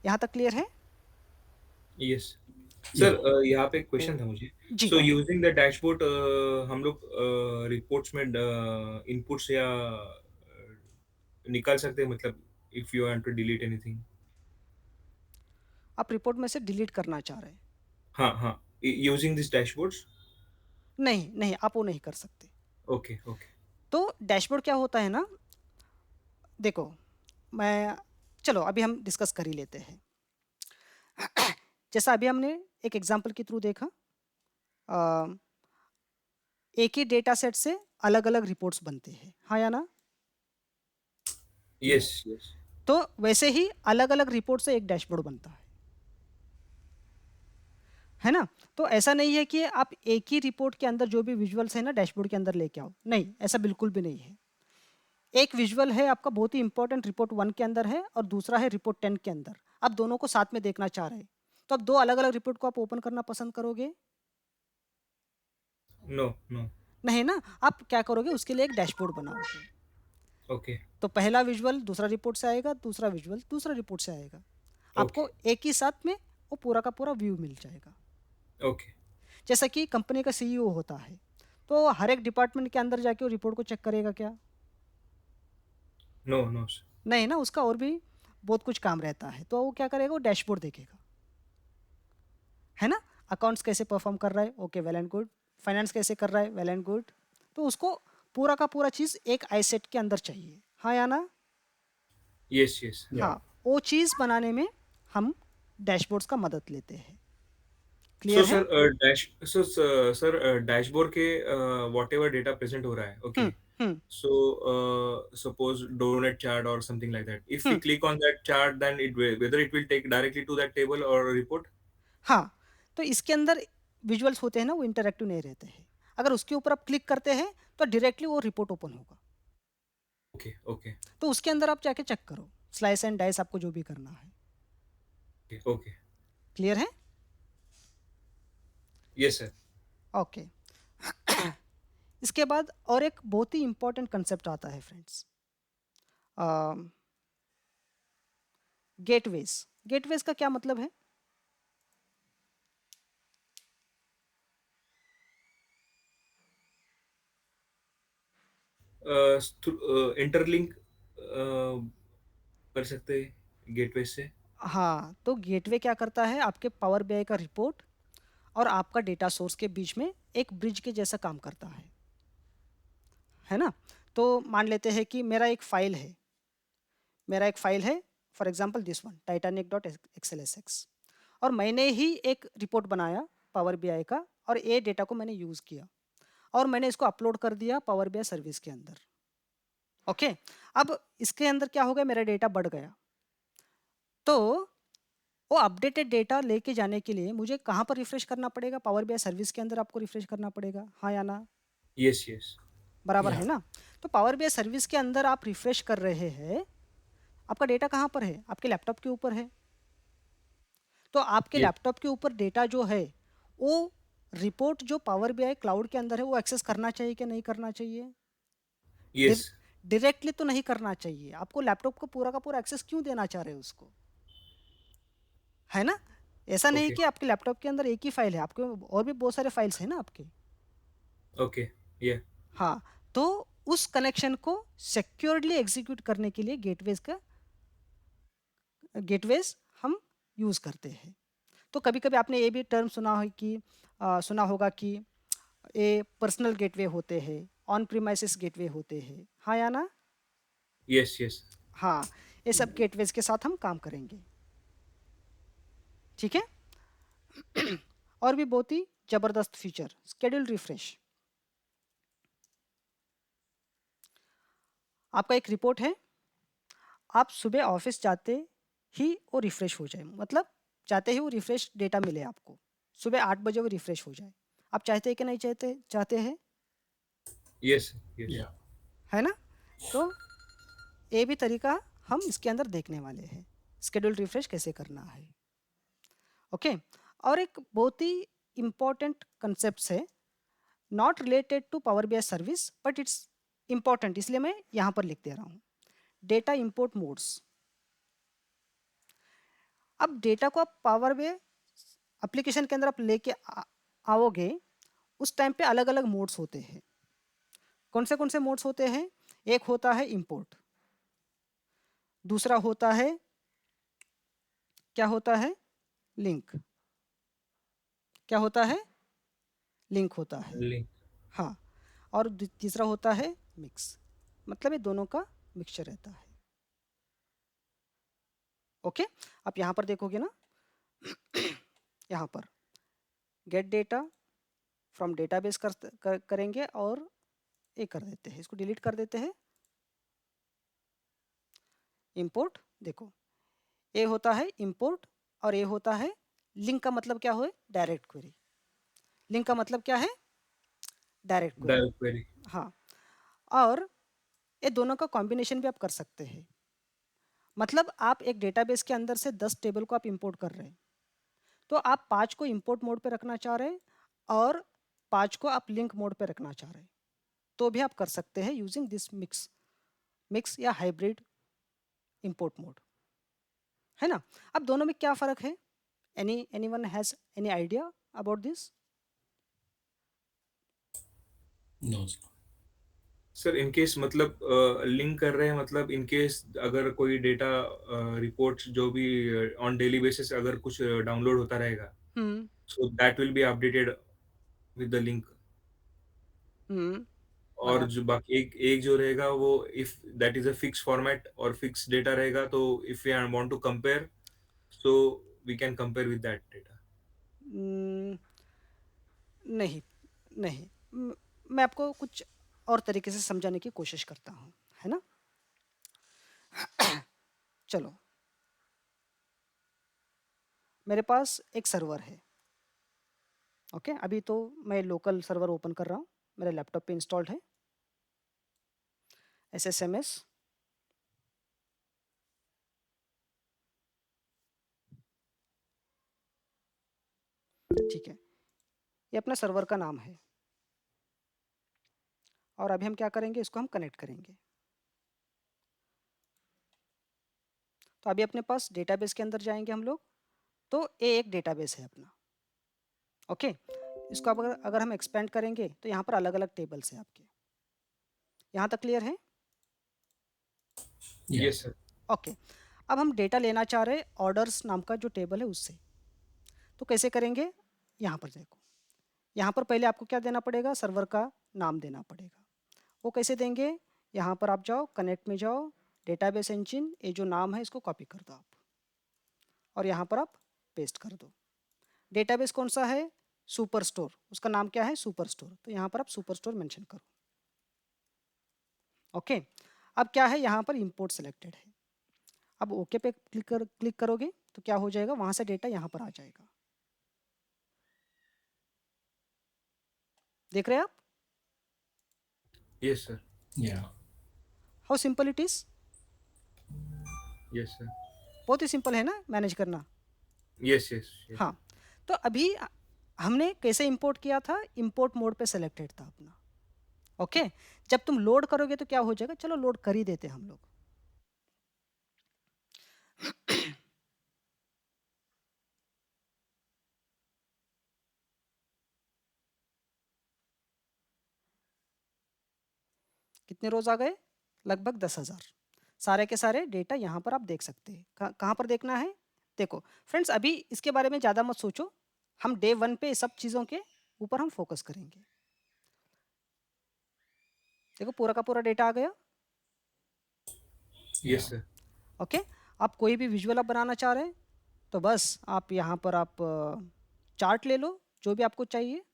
A: यहाँ तक क्लियर है?
C: Yes. सर यहाँ पे एक क्वेश्चन था मुझे।
A: जी।
C: सो यूजिंग द डैशबोर्ड हम लोग रिपोर्ट्स में इनपुट्स या निकाल सकते हैं, मतलब if you want to delete anything.
A: आप रिपोर्ट में से डिलीट करना चाह रहे हैं?
C: हाँ हाँ, यूजिंग दिस डैशबोर्ड्स।
A: नहीं नहीं, आप वो नहीं कर सकते।
C: Okay okay.
A: तो डैशबोर्ड क्या होता है ना, देखो मैं, चलो अभी हम डिस्कस कर ही लेते हैं। जैसा अभी हमने एक एग्जांपल के थ्रू देखा, अ, एक ही डेटा सेट से अलग अलग रिपोर्ट्स बनते हैं, हाँ या ना?
C: Yes yes.
A: तो वैसे ही अलग अलग रिपोर्ट से एक डैशबोर्ड बनता है ना? तो ऐसा नहीं है कि आप एक ही रिपोर्ट के अंदर जो भी विजुअल्स है ना डैशबोर्ड के अंदर लेके आओ, नहीं, ऐसा बिल्कुल भी नहीं है। एक विजुअल है आपका बहुत ही इंपॉर्टेंट, रिपोर्ट 1 के अंदर है और दूसरा है रिपोर्ट 10 के अंदर। आप दोनों को साथ में देखना चाह रहे हैं, तो आप दो अलग अलग रिपोर्ट को आप ओपन करना पसंद करोगे?
C: No no.
A: नहीं ना, आप क्या करोगे, उसके लिए एक डैशबोर्ड बनाओगे।
C: ओके
A: तो पहला विजुअल दूसरा रिपोर्ट से आएगा, दूसरा विजुअल दूसरा रिपोर्ट से आएगा,
C: ओके
A: आपको एक ही साथ में वो पूरा का पूरा व्यू मिल जाएगा।
C: ओके।
A: जैसा कि कंपनी का सीईओ होता है, तो हर एक डिपार्टमेंट के अंदर जाके वो रिपोर्ट को चेक करेगा क्या?
C: No no sir.
A: नहीं ना, उसका और भी बहुत कुछ काम रहता है, तो वो क्या करेगा, वो डैशबोर्ड देखेगा, है ना? अकाउंट्स कैसे परफॉर्म कर रहा है, okay, well and good. Finance कैसे कर रहा है, वेल एंड गुड। तो उसको पूरा का पूरा चीज़ एक आई सेट के अंदर चाहिए, हाँ या ना?
C: Yes yes.
A: हाँ, वो चीज़ बनाने में हम डैशबोर्ड्स का मदद लेते हैं।
C: सो
A: क्लियर है?
C: सर सर डैशबोर्ड के व्हाटएवर डेटा प्रेजेंट हो रहा है, okay.
A: Hmm hmm
C: So, suppose donut chart or something like that. If we
A: hmm
C: click on that chart, then whether it will take directly to that table or a report.
A: हाँ, तो इसके अंदर विजुअल्स होते हैं ना, वो इंटरैक्टिव नहीं रहते हैं। अगर उसके ऊपर आप क्लिक करते हैं तो डायरेक्टली वो रिपोर्ट ओपन होगा।
C: Okay, okay,
A: तो उसके अंदर आप जाके चेक करो, स्लाइस एंड डाइस आपको जो भी करना है।
C: okay, okay.
A: क्लियर है?
C: Yes, sir.
A: ओके। इसके बाद और एक बहुत ही इंपॉर्टेंट कंसेप्ट आता है फ्रेंड्स, गेटवेज। गेटवेज का क्या मतलब है?
C: इंटरलिंक कर सकते हैं गेटवे से।
A: हाँ, तो गेटवे क्या करता है, आपके पावर बीआई का रिपोर्ट और आपका डेटा सोर्स के बीच में एक ब्रिज के जैसा काम करता है ना? तो मान लेते हैं कि मेरा एक फाइल है, for example this one, titanic.xlsx, और मैंने ही एक रिपोर्ट बनाया पावर बीआई का, और ये डेटा को मैंने यूज़ किया और मैंने इसको अपलोड कर दिया पावर बीआई सर्विस के अंदर। ओके, अब इसके अंदर क्या हो गया, मेरा डेटा बढ़ गया। तो वो अपडेटेड डेटा लेके जाने के लिए मुझे कहाँ पर रिफ्रेश करना पड़ेगा? पावर बीआई सर्विस के अंदर आपको रिफ्रेश करना पड़ेगा, हाँ या ना?
C: Yes yes.
A: बराबर
E: Yeah.
A: है ना? तो पावर बीआई सर्विस के अंदर आप रिफ्रेश कर रहे हैं, आपका डेटा कहाँ पर है? आपके लैपटॉप के ऊपर है। तो आपके
C: यस
A: लैपटॉप के ऊपर डेटा जो है, वो रिपोर्ट जो पावर बीआई क्लाउड के अंदर है, वो एक्सेस करना चाहिए कि नहीं करना चाहिए?
C: यस।
A: डायरेक्टली तो नहीं करना चाहिए। आपको लैपटॉप को पूरा का पूरा एक्सेस क्यों देना चाह रहे हो उसको, है ना? ऐसा नहीं
C: ओके
A: कि आपके लैपटॉप के अंदर एक ही फाइल है, आपके और भी बहुत सारे फाइल्स हैं ना आपके।
C: ओके। या
A: हाँ, तो उस कनेक्शन को सिक्योरली एग्जीक्यूट करने के लिए गेटवेज हम यूज़ करते हैं। तो कभी कभी आपने ये भी टर्म सुना है कि सुना होगा कि ये पर्सनल गेटवे होते हैं, ऑन प्रीमाइसेस गेटवे होते हैं, हाँ या ना?
C: Yes, yes.
A: हाँ, ये सब गेटवेज के साथ हम काम करेंगे, ठीक है? और भी बहुत ही जबरदस्त फीचर, स्केड्यूल रिफ्रेश। आपका एक रिपोर्ट है, आप सुबह ऑफिस जाते ही वो रिफ्रेश हो जाए, मतलब जाते ही वो रिफ्रेश डेटा मिले आपको, सुबह 8 बजे वो रिफ्रेश हो जाए। आप चाहते हैं कि नहीं चाहते? चाहते हैं,
C: Yes, yes.
E: Yeah.
A: है ना? तो ये भी तरीका हम इसके अंदर देखने वाले हैं, स्केड्यूल रिफ्रेश कैसे करना है, ओके? और एक बहुत ही इम्पोर्टेंट कंसेप्ट है, not related to power BI service but it's important, इसलिए मैं यहाँ पर लिख दे रहा हूँ, डेटा इंपोर्ट मोड्स। अब डेटा को आप पावर बीआई एप्लीकेशन के अंदर आप लेके आओगे, उस टाइम पे अलग अलग मोड्स होते हैं। कौन से मोड्स होते हैं? एक होता है इंपोर्ट, दूसरा होता है, क्या होता है? लिंक। क्या होता है? लिंक होता है,
C: Link.
A: हाँ। और तीसरा होता है मिक्स, मतलब ये दोनों का मिक्सचर रहता है, ओके? आप यहाँ पर देखोगे ना, यहाँ पर गेट डेटा फ्रॉम डेटाबेस करेंगे और ये कर देते हैं, इसको डिलीट कर देते हैं। इंपोर्ट, देखो ये होता है इंपोर्ट और ये होता है लिंक। का मतलब क्या हो? Direct query. लिंक का मतलब क्या है? Direct query,
C: Direct query.
A: हाँ। और ये दोनों का कॉम्बिनेशन भी आप कर सकते हैं, मतलब आप एक डेटाबेस के अंदर से 10 टेबल को आप इंपोर्ट कर रहे हैं, तो आप 5 को इंपोर्ट मोड पे रखना चाह रहे हैं और 5 को आप लिंक मोड पे रखना चाह रहे हैं, तो भी आप कर सकते हैं यूजिंग दिस मिक्स या हाइब्रिड इंपोर्ट मोड, है ना? अब दोनों में क्या फ़र्क है? Anyone has any idea about this?
E: No, sir.
C: Sir in case मतलब लिंक कर रहे हैं, मतलब इन केस अगर कोई डेटा रिपोर्ट जो भी ऑन डेली बेसिस अगर कुछ डाउनलोड होता रहेगा,
A: hmm
C: so that will be updated with the link.
A: Hmm
C: और
A: बराबर।
C: जो बाकी एक एक जो रहेगा वो if that is a fix format और फिक्स डेटा रहेगा, तो if we want to compare, so we can compare with that data.
A: Hmm, नहीं नहीं, मैं आपको कुछ और तरीके से समझाने की कोशिश करता हूँ, है ना? चलो, मेरे पास एक सर्वर है, ओके? अभी तो मैं लोकल सर्वर ओपन कर रहा हूँ, मेरे लैपटॉप पे इंस्टॉल्ड है, SSMS। ठीक है, ये अपना सर्वर का नाम है और अभी हम क्या करेंगे, इसको हम कनेक्ट करेंगे। तो अभी अपने पास डेटाबेस के अंदर जाएंगे हम लोग, तो ये एक डेटाबेस है अपना, ओके? इसको अब अगर अगर हम एक्सपेंड करेंगे तो यहाँ पर अलग अलग टेबल्स हैं आपके, यहाँ तक क्लियर है?
E: Yeah.
C: Yes sir.
A: ओके। अब हम डेटा लेना चाह रहे हैं ऑर्डर्स नाम का जो टेबल है उससे, तो कैसे करेंगे? यहाँ पर देखो, यहाँ पर पहले आपको क्या देना पड़ेगा? सर्वर का नाम देना पड़ेगा। वो कैसे देंगे? यहाँ पर आप जाओ, कनेक्ट में जाओ, डेटाबेस इंजन, ये जो नाम है इसको कॉपी कर दो आप और यहाँ पर आप पेस्ट कर दो। डेटाबेस कौन सा है? सुपर स्टोर, उसका नाम क्या है? सुपर स्टोर, तो यहाँ पर आप सुपर स्टोर मेंशन करो, ओके? अब क्या है, यहाँ पर इंपोर्ट सेलेक्टेड है, अब ओके पे क्लिक करोगे तो क्या हो जाएगा, वहाँ से डेटा यहाँ पर आ जाएगा। देख रहे हैं आप
C: yes sir.
E: Yeah.
A: How simple it is?
C: Yes sir.
A: बहुत ही सिंपल है ना मैनेज करना।
C: Yes yes.
A: हाँ, तो अभी हमने कैसे इंपोर्ट किया था? इंपोर्ट मोड पे सेलेक्टेड था अपना, ओके? जब तुम लोड करोगे तो क्या हो जाएगा? चलो लोड कर ही देते हम लोग। कितने रोज आ गए? लगभग 10,000। सारे के सारे डेटा यहाँ पर आप देख सकते हैं। कहाँ पर देखना है? देखो फ्रेंड्स, अभी इसके बारे में ज़्यादा मत सोचो, हम डे 1 पे सब चीज़ों के ऊपर हम फोकस करेंगे, देखो पूरा का पूरा डेटा आ गया।
C: Yes sir.
A: ओके, आप कोई भी विजुअल आप बनाना चाह रहे हैं तो बस आप यहाँ पर आप चार्ट ले लो जो भी आपको चाहिए।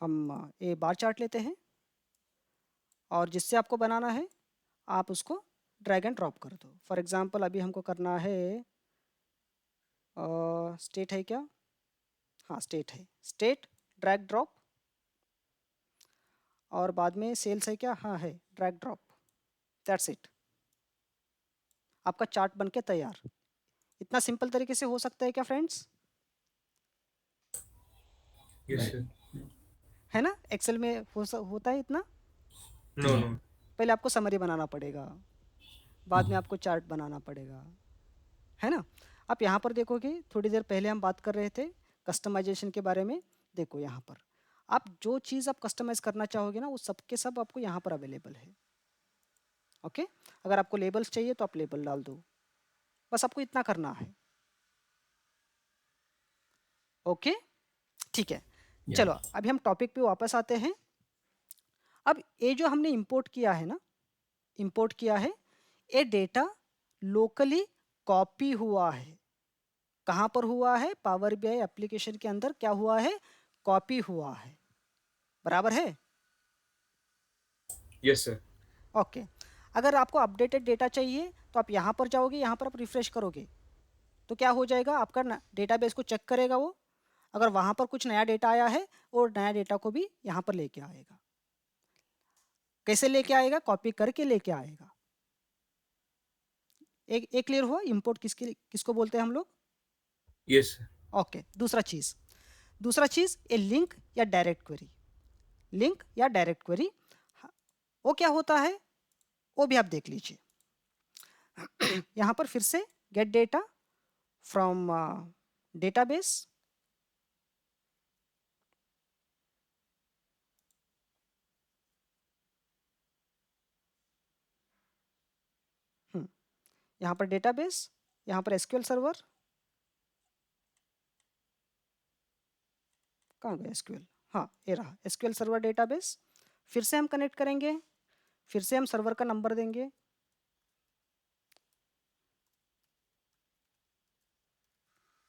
A: हम ये बार चार्ट लेते हैं और जिससे आपको बनाना है आप उसको ड्रैग एंड ड्रॉप कर दो। फॉर एग्जांपल अभी हमको करना है स्टेट है क्या, हाँ स्टेट है, स्टेट ड्रैग ड्रॉप, और बाद में सेल्स है क्या, हाँ है ड्रैग ड्रॉप, दैट्स इट, आपका चार्ट बन के तैयार। इतना सिंपल तरीके से हो सकता है क्या फ्रेंड्स?
C: Yes sir.
A: है ना, एक्सेल में होता है इतना।
C: No no.
A: पहले आपको समरी बनाना पड़ेगा, बाद में आपको चार्ट बनाना पड़ेगा, है ना। आप यहाँ पर देखोगे, थोड़ी देर पहले हम बात कर रहे थे कस्टमाइजेशन के बारे में। देखो यहाँ पर आप जो चीज़ आप कस्टमाइज़ करना चाहोगे ना वो सब के सब आपको यहाँ पर अवेलेबल है। ओके, अगर आपको लेबल्स चाहिए तो आप लेबल डाल दो, बस आपको इतना करना है। ओके ठीक है, चलो अभी हम टॉपिक पे वापस आते हैं। अब ये जो हमने इंपोर्ट किया है ना, इंपोर्ट किया है, ये डेटा लोकली कॉपी हुआ है। कहाँ पर हुआ है? पावर बीआई एप्लीकेशन के अंदर क्या हुआ है? कॉपी हुआ है, बराबर है?
C: Yes sir.
A: ओके, अगर आपको अपडेटेड डेटा चाहिए तो आप यहाँ पर जाओगे, यहाँ पर आप रिफ्रेश करोगे तो क्या हो जाएगा, आपका डेटाबेस को चेक करेगा वो। अगर वहाँ पर कुछ नया डेटा आया है और नया डेटा को भी यहाँ पर लेके आएगा। कैसे लेके आएगा? कॉपी करके लेके आएगा। एक क्लियर हुआ इंपोर्ट किसको बोलते हैं हम लोग?
C: Yes sir.
A: ओके, दूसरा चीज़ ए लिंक या डायरेक्ट क्वेरी। लिंक या डायरेक्ट क्वेरी वो क्या होता है वो भी आप देख लीजिए। यहाँ पर फिर से गेट डेटा फ्रॉम डेटाबेस, यहाँ पर डेटाबेस, यहाँ पर एसक्यूएल सर्वर, कहाँ गया एसक्यूएल, हाँ ये रहा एसक्यूएल सर्वर डेटाबेस। फिर से हम कनेक्ट करेंगे, फिर से हम सर्वर का नंबर देंगे,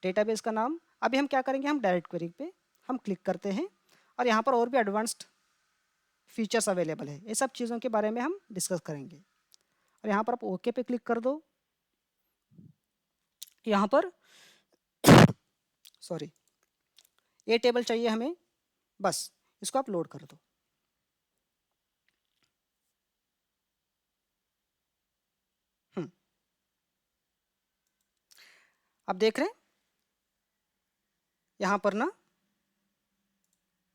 A: डेटाबेस का नाम। अभी हम क्या करेंगे, हम डायरेक्ट क्वेरी पे हम क्लिक करते हैं और यहाँ पर और भी एडवांस्ड फीचर्स अवेलेबल है, ये सब चीज़ों के बारे में हम डिस्कस करेंगे। और यहाँ पर आप ओके पे क्लिक कर दो। यहाँ पर सॉरी, ये टेबल चाहिए हमें, बस इसको आप लोड कर दो। अब देख रहे हैं यहाँ पर ना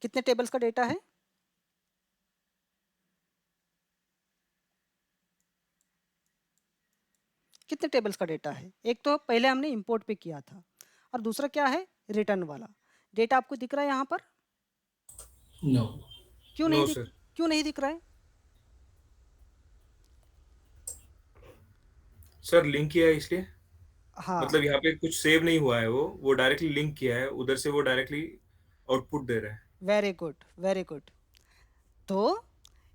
A: कितने टेबल्स का डेटा है? कितने टेबल्स का डेटा है? एक तो पहले हमने इंपोर्ट पे किया था और दूसरा क्या है, रिटर्न वाला डेटा। आपको दिख रहा है यहाँ पर?
E: No.
A: क्यों
C: नो
A: नहीं
C: सर।
A: क्यों नहीं दिख रहा है?
C: सर लिंक किया है इसलिए,
A: हाँ,
C: मतलब यहाँ पे कुछ सेव नहीं हुआ है, वो डायरेक्टली लिंक किया है उधर से, वो डायरेक्टली आउटपुट दे रहा है।
A: Very good very good. तो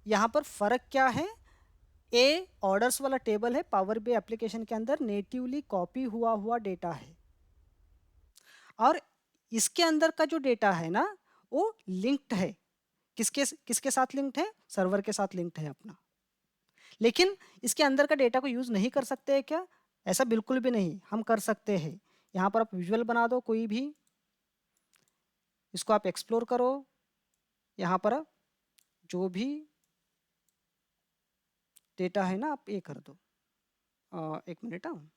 A: यहाँ पर फर्क क्या है, ए ऑर्डर्स वाला टेबल है, पावर बीआई एप्लीकेशन के अंदर नेटिवली कॉपी हुआ डेटा है, और इसके अंदर का जो डेटा है ना वो लिंक्ड है। किसके किसके साथ लिंक्ड है? सर्वर के साथ लिंक्ड है अपना। लेकिन इसके अंदर का डेटा को यूज़ नहीं कर सकते हैं क्या? ऐसा बिल्कुल भी नहीं, हम कर सकते हैं। यहाँ पर आप विजुअल बना दो कोई भी, इसको आप एक्सप्लोर करो। यहाँ पर आप जो भी डेटा है ना आप ये कर दो। एक मिनट, हाँ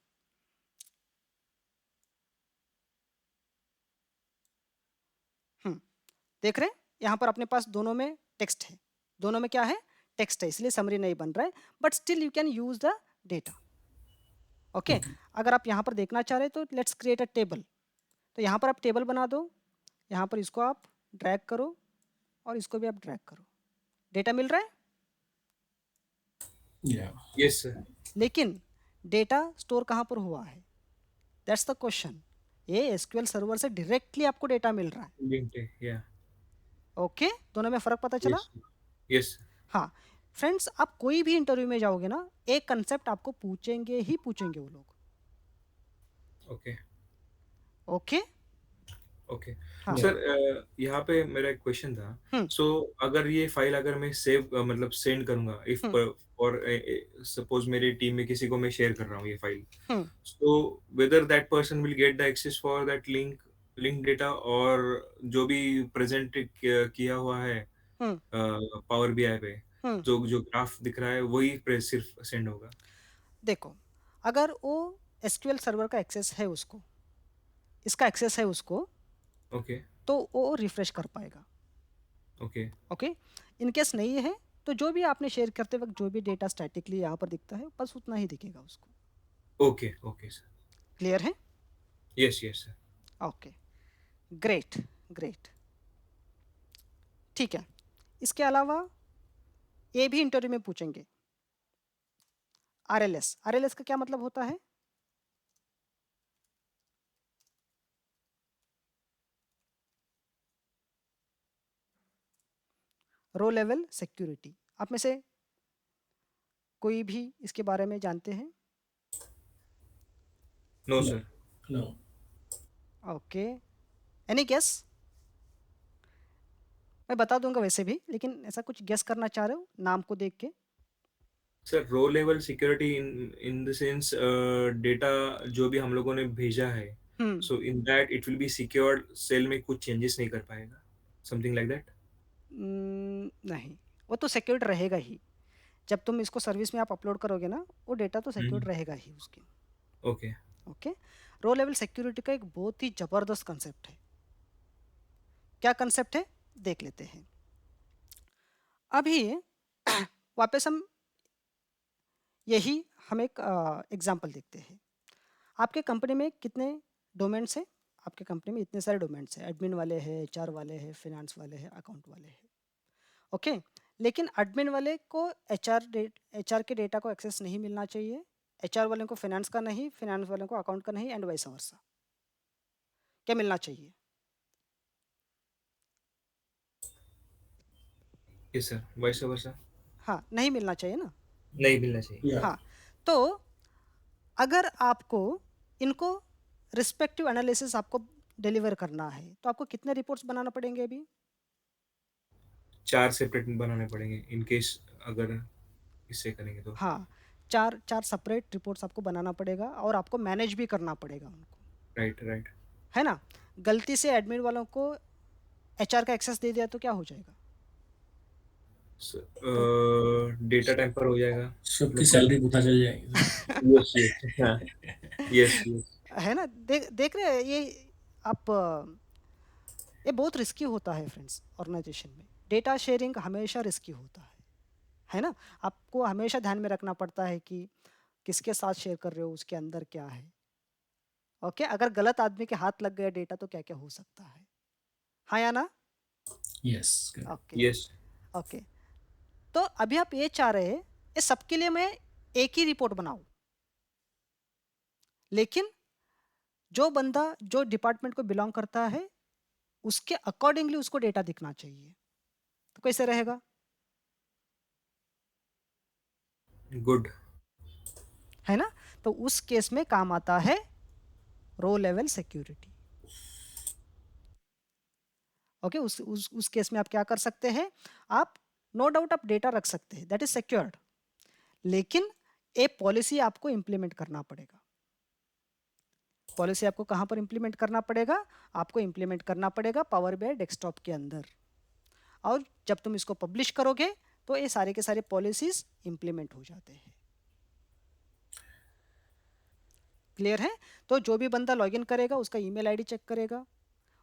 A: देख रहे हैं यहाँ पर अपने पास दोनों में टेक्स्ट है, दोनों में क्या है, टेक्स्ट है, इसलिए समरी नहीं बन रहा है, but still you can use the data. Okay, अगर आप यहाँ पर देखना चाह रहे हैं तो लेट्स क्रिएट अ टेबल। तो यहाँ पर आप टेबल बना दो, यहाँ पर इसको आप ड्रैग करो और इसको भी आप ड्रैग करो, डेटा मिल रहा है।
E: Yeah.
C: Yes sir.
A: लेकिन डेटा स्टोर कहाँ पर हुआ है? That's the question. ये एसक्यूएल सर्वर से डायरेक्टली आपको डेटा मिल रहा है।
C: लिंक्ड है, या
A: ओके, दोनों में फ़र्क पता चला?
C: Yes. Yes.
A: हाँ, फ्रेंड्स आप कोई भी इंटरव्यू में जाओगे ना, एक कंसेप्ट आपको पूछेंगे ही पूछेंगे वो लोग।
C: Okay.
A: ओके?
C: ओके
A: हाँ।
E: Yeah.
C: सर यहाँ पे मेरा एक क्वेश्चन था
A: हुँ,
C: सो अगर ये फाइल अगर मैं सेव मतलब सेंड करूँगा इफ
A: हुँ,
C: और सपोज मेरी टीम में किसी को मैं शेयर कर रहा हूँ ये फाइल
A: हुँ,
C: so whether that person will get the access for that link data और जो भी प्रेजेंट किया हुआ है
A: हुँ,
C: पावर बीआई पे
A: हुँ।
C: जो जो ग्राफ दिख रहा है वही सिर्फ सेंड होगा
A: देखो, अगर वो एसक्यूएल सर्वर का एक्सेस है उसको, इसका एक्सेस है उसको,
C: ओके
A: तो वो रिफ्रेश कर पाएगा।
C: Okay
A: okay? इन केस नहीं है, तो जो भी आपने शेयर करते वक़्त जो भी डेटा स्टैटिकली यहाँ पर दिखता है, बस उतना ही दिखेगा उसको।
C: ओके ओके सर
A: क्लियर है?
C: Yes yes sir
A: okay, great, great. ठीक है। इसके अलावा ये भी इंटरव्यू में पूछेंगे, आरएलएस। आरएलएस का क्या मतलब होता है? रो लेवल सिक्योरिटी। आप में से कोई भी इसके बारे में जानते हैं?
C: No
E: No.
C: Sir
E: No.
A: Okay, any guess? मैं बता दूंगा वैसे भी, लेकिन ऐसा कुछ गेस करना चाह रहे हो नाम को देख के?
C: Sir row level security in in the sense data जो भी हम लोगों ने भेजा है
A: hmm,
C: so in that it will be secured cell में कुछ चेंजेस नहीं कर पाएगा समथिंग लाइक दैट
A: नहीं, वो तो सिक्योर्ड रहेगा ही। जब तुम इसको सर्विस में आप अपलोड करोगे ना, वो डेटा तो सिक्योर्ड रहेगा ही उसके।
C: ओके
A: ओके, रो लेवल सिक्योरिटी का एक बहुत ही ज़बरदस्त कंसेप्ट है। क्या कंसेप्ट है देख लेते हैं। अभी वापस हम एक एग्जांपल देखते हैं। आपके कंपनी में कितने डोमेन्स हैं? आपके कंपनी में इतने सारे डोमेन्स हैं, एडमिन वाले हैं, एचआर वाले हैं, फिनेंस वाले हैं, अकाउंट वाले हैं। ओके, लेकिन एडमिन वाले को एचआर के डेटा को एक्सेस नहीं मिलना चाहिए, एचआर वाले को फिनेंस का नहीं, फिनेंस वाले को अकाउंट का नहीं, एंड वाइस वर्सा। क्या मिलना चाहिए?
C: यस सर वैसा वैसा
A: हाँ, नहीं मिलना चाहिए ना।
C: नहीं मिलना चाहिए
E: Yeah.
A: हाँ, तो अगर आपको इनको रिस्पेक्टिव एनालिसिस आपको डिलीवर करना है, तो आपको कितने रिपोर्ट्स बनाना पड़ेंगे अभी?
C: 4 सेपरेट बनाने पड़ेंगे इन केस अगर इससे करेंगे तो
A: हाँ, चार चार सेपरेट रिपोर्ट्स आपको बनाना पड़ेगा और आपको मैनेज भी करना पड़ेगा उनको,
C: राइट राइट
A: है ना? गलती से एडमिन वालों को एचआर का एक्सेस दे दिया तो क्या हो जाएगा? तो
C: डेटा टेम्पर हो जाएगा
E: सबकी
C: मतलब
E: सैलरी पता चल जाएगी सर।
C: यस यस हाँ यस यस
A: है ना? देख रहे हैं ये आप ये बहुत रिस्की होता है फ्रेंड्स ऑर्गेनाइजेशन में। डेटा शेयरिंग हमेशा रिस्की होता है ना? आपको हमेशा ध्यान में रखना पड़ता है कि किसके साथ शेयर कर रहे हो, उसके अंदर क्या है। ओके, अगर गलत आदमी के हाथ लग गया डेटा तो क्या-क्या हो सकता है। हाँ या ना?
E: Yes, correct.
A: Okay,
C: yes
A: okay. तो अभी आप ये चाह रहे हैं, ये सबके लिए मैं एक ही रिपोर्ट बनाऊँ। लेकिन जो बंदा जो डिपार्टमेंट को बिलॉन्ग करता है, उसके अकॉर्डिंगली उसको डेटा दिखना चाहिए। तो कैसे रहेगा?
C: गुड
A: है ना? तो उस केस में काम आता है रो लेवल सिक्योरिटी। ओके, उस केस में आप क्या कर सकते हैं? आप नो डाउट आप डेटा रख सकते हैं, दैट इज सिक्योर्ड। लेकिन एक पॉलिसी आपको इंप्लीमेंट करना पड़ेगा। पॉलिसी आपको कहाँ पर इंप्लीमेंट करना पड़ेगा? आपको इंप्लीमेंट करना पड़ेगा पावर बीआई डेस्कटॉप के अंदर। और जब तुम इसको पब्लिश करोगे तो ये सारे के सारे पॉलिसीज इंप्लीमेंट हो जाते हैं। क्लियर है? तो जो भी बंदा लॉगिन करेगा उसका ईमेल आईडी चेक करेगा,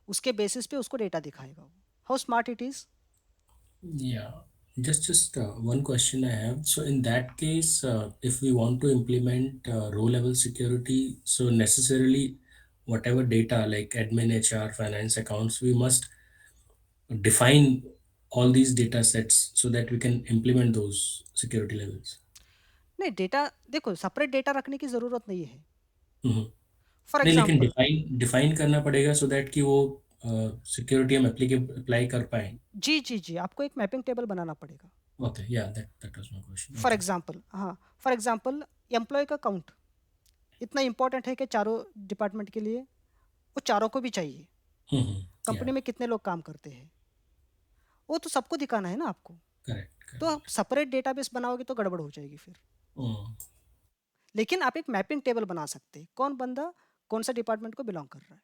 A: उसके बेसिस पे उसको डेटा दिखाएगा वो। How smart it is.
E: Yeah, just one question I have. So in that case, if we want to implement row-level security, so necessarily whatever data like admin, HR, finance, accounts, we must define all these data sets so that we can implement those security levels.
A: नहीं, डेटा देखो सेपरेट डेटा रखने की ज़रूरत नहीं है।
E: हम्म।
A: फॉर
E: नहीं लेकिन
A: एग्जांपल
E: डिफाइन डिफाइन करना पड़ेगा so that कि वो सिक्योरिटी हम अप्लाई कर पाए.
A: जी जी जी, आपको एक मैपिंग टेबल बनाना पड़ेगा.
E: Okay, yeah, that was my question.
A: For
E: Okay.
A: Example, हाँ, फॉर एग्जाम्पल एम्प्लॉय का काउंट इतना इंपॉर्टेंट है कि चारों डिपार्टमेंट के लिए वो चारों को भी चाहिए.
E: Mm-hmm.
A: कंपनी
E: Yeah,
A: में कितने लोग काम करते हैं वो तो सबको दिखाना है ना आपको.
E: correct.
A: तो आप सेपरेट डेटाबेस बनाओगे तो गड़बड़ हो जाएगी फिर.
E: Mm.
A: लेकिन आप एक मैपिंग टेबल बना सकते हैं, कौन बंदा कौन सा डिपार्टमेंट को बिलोंग कर रहा है.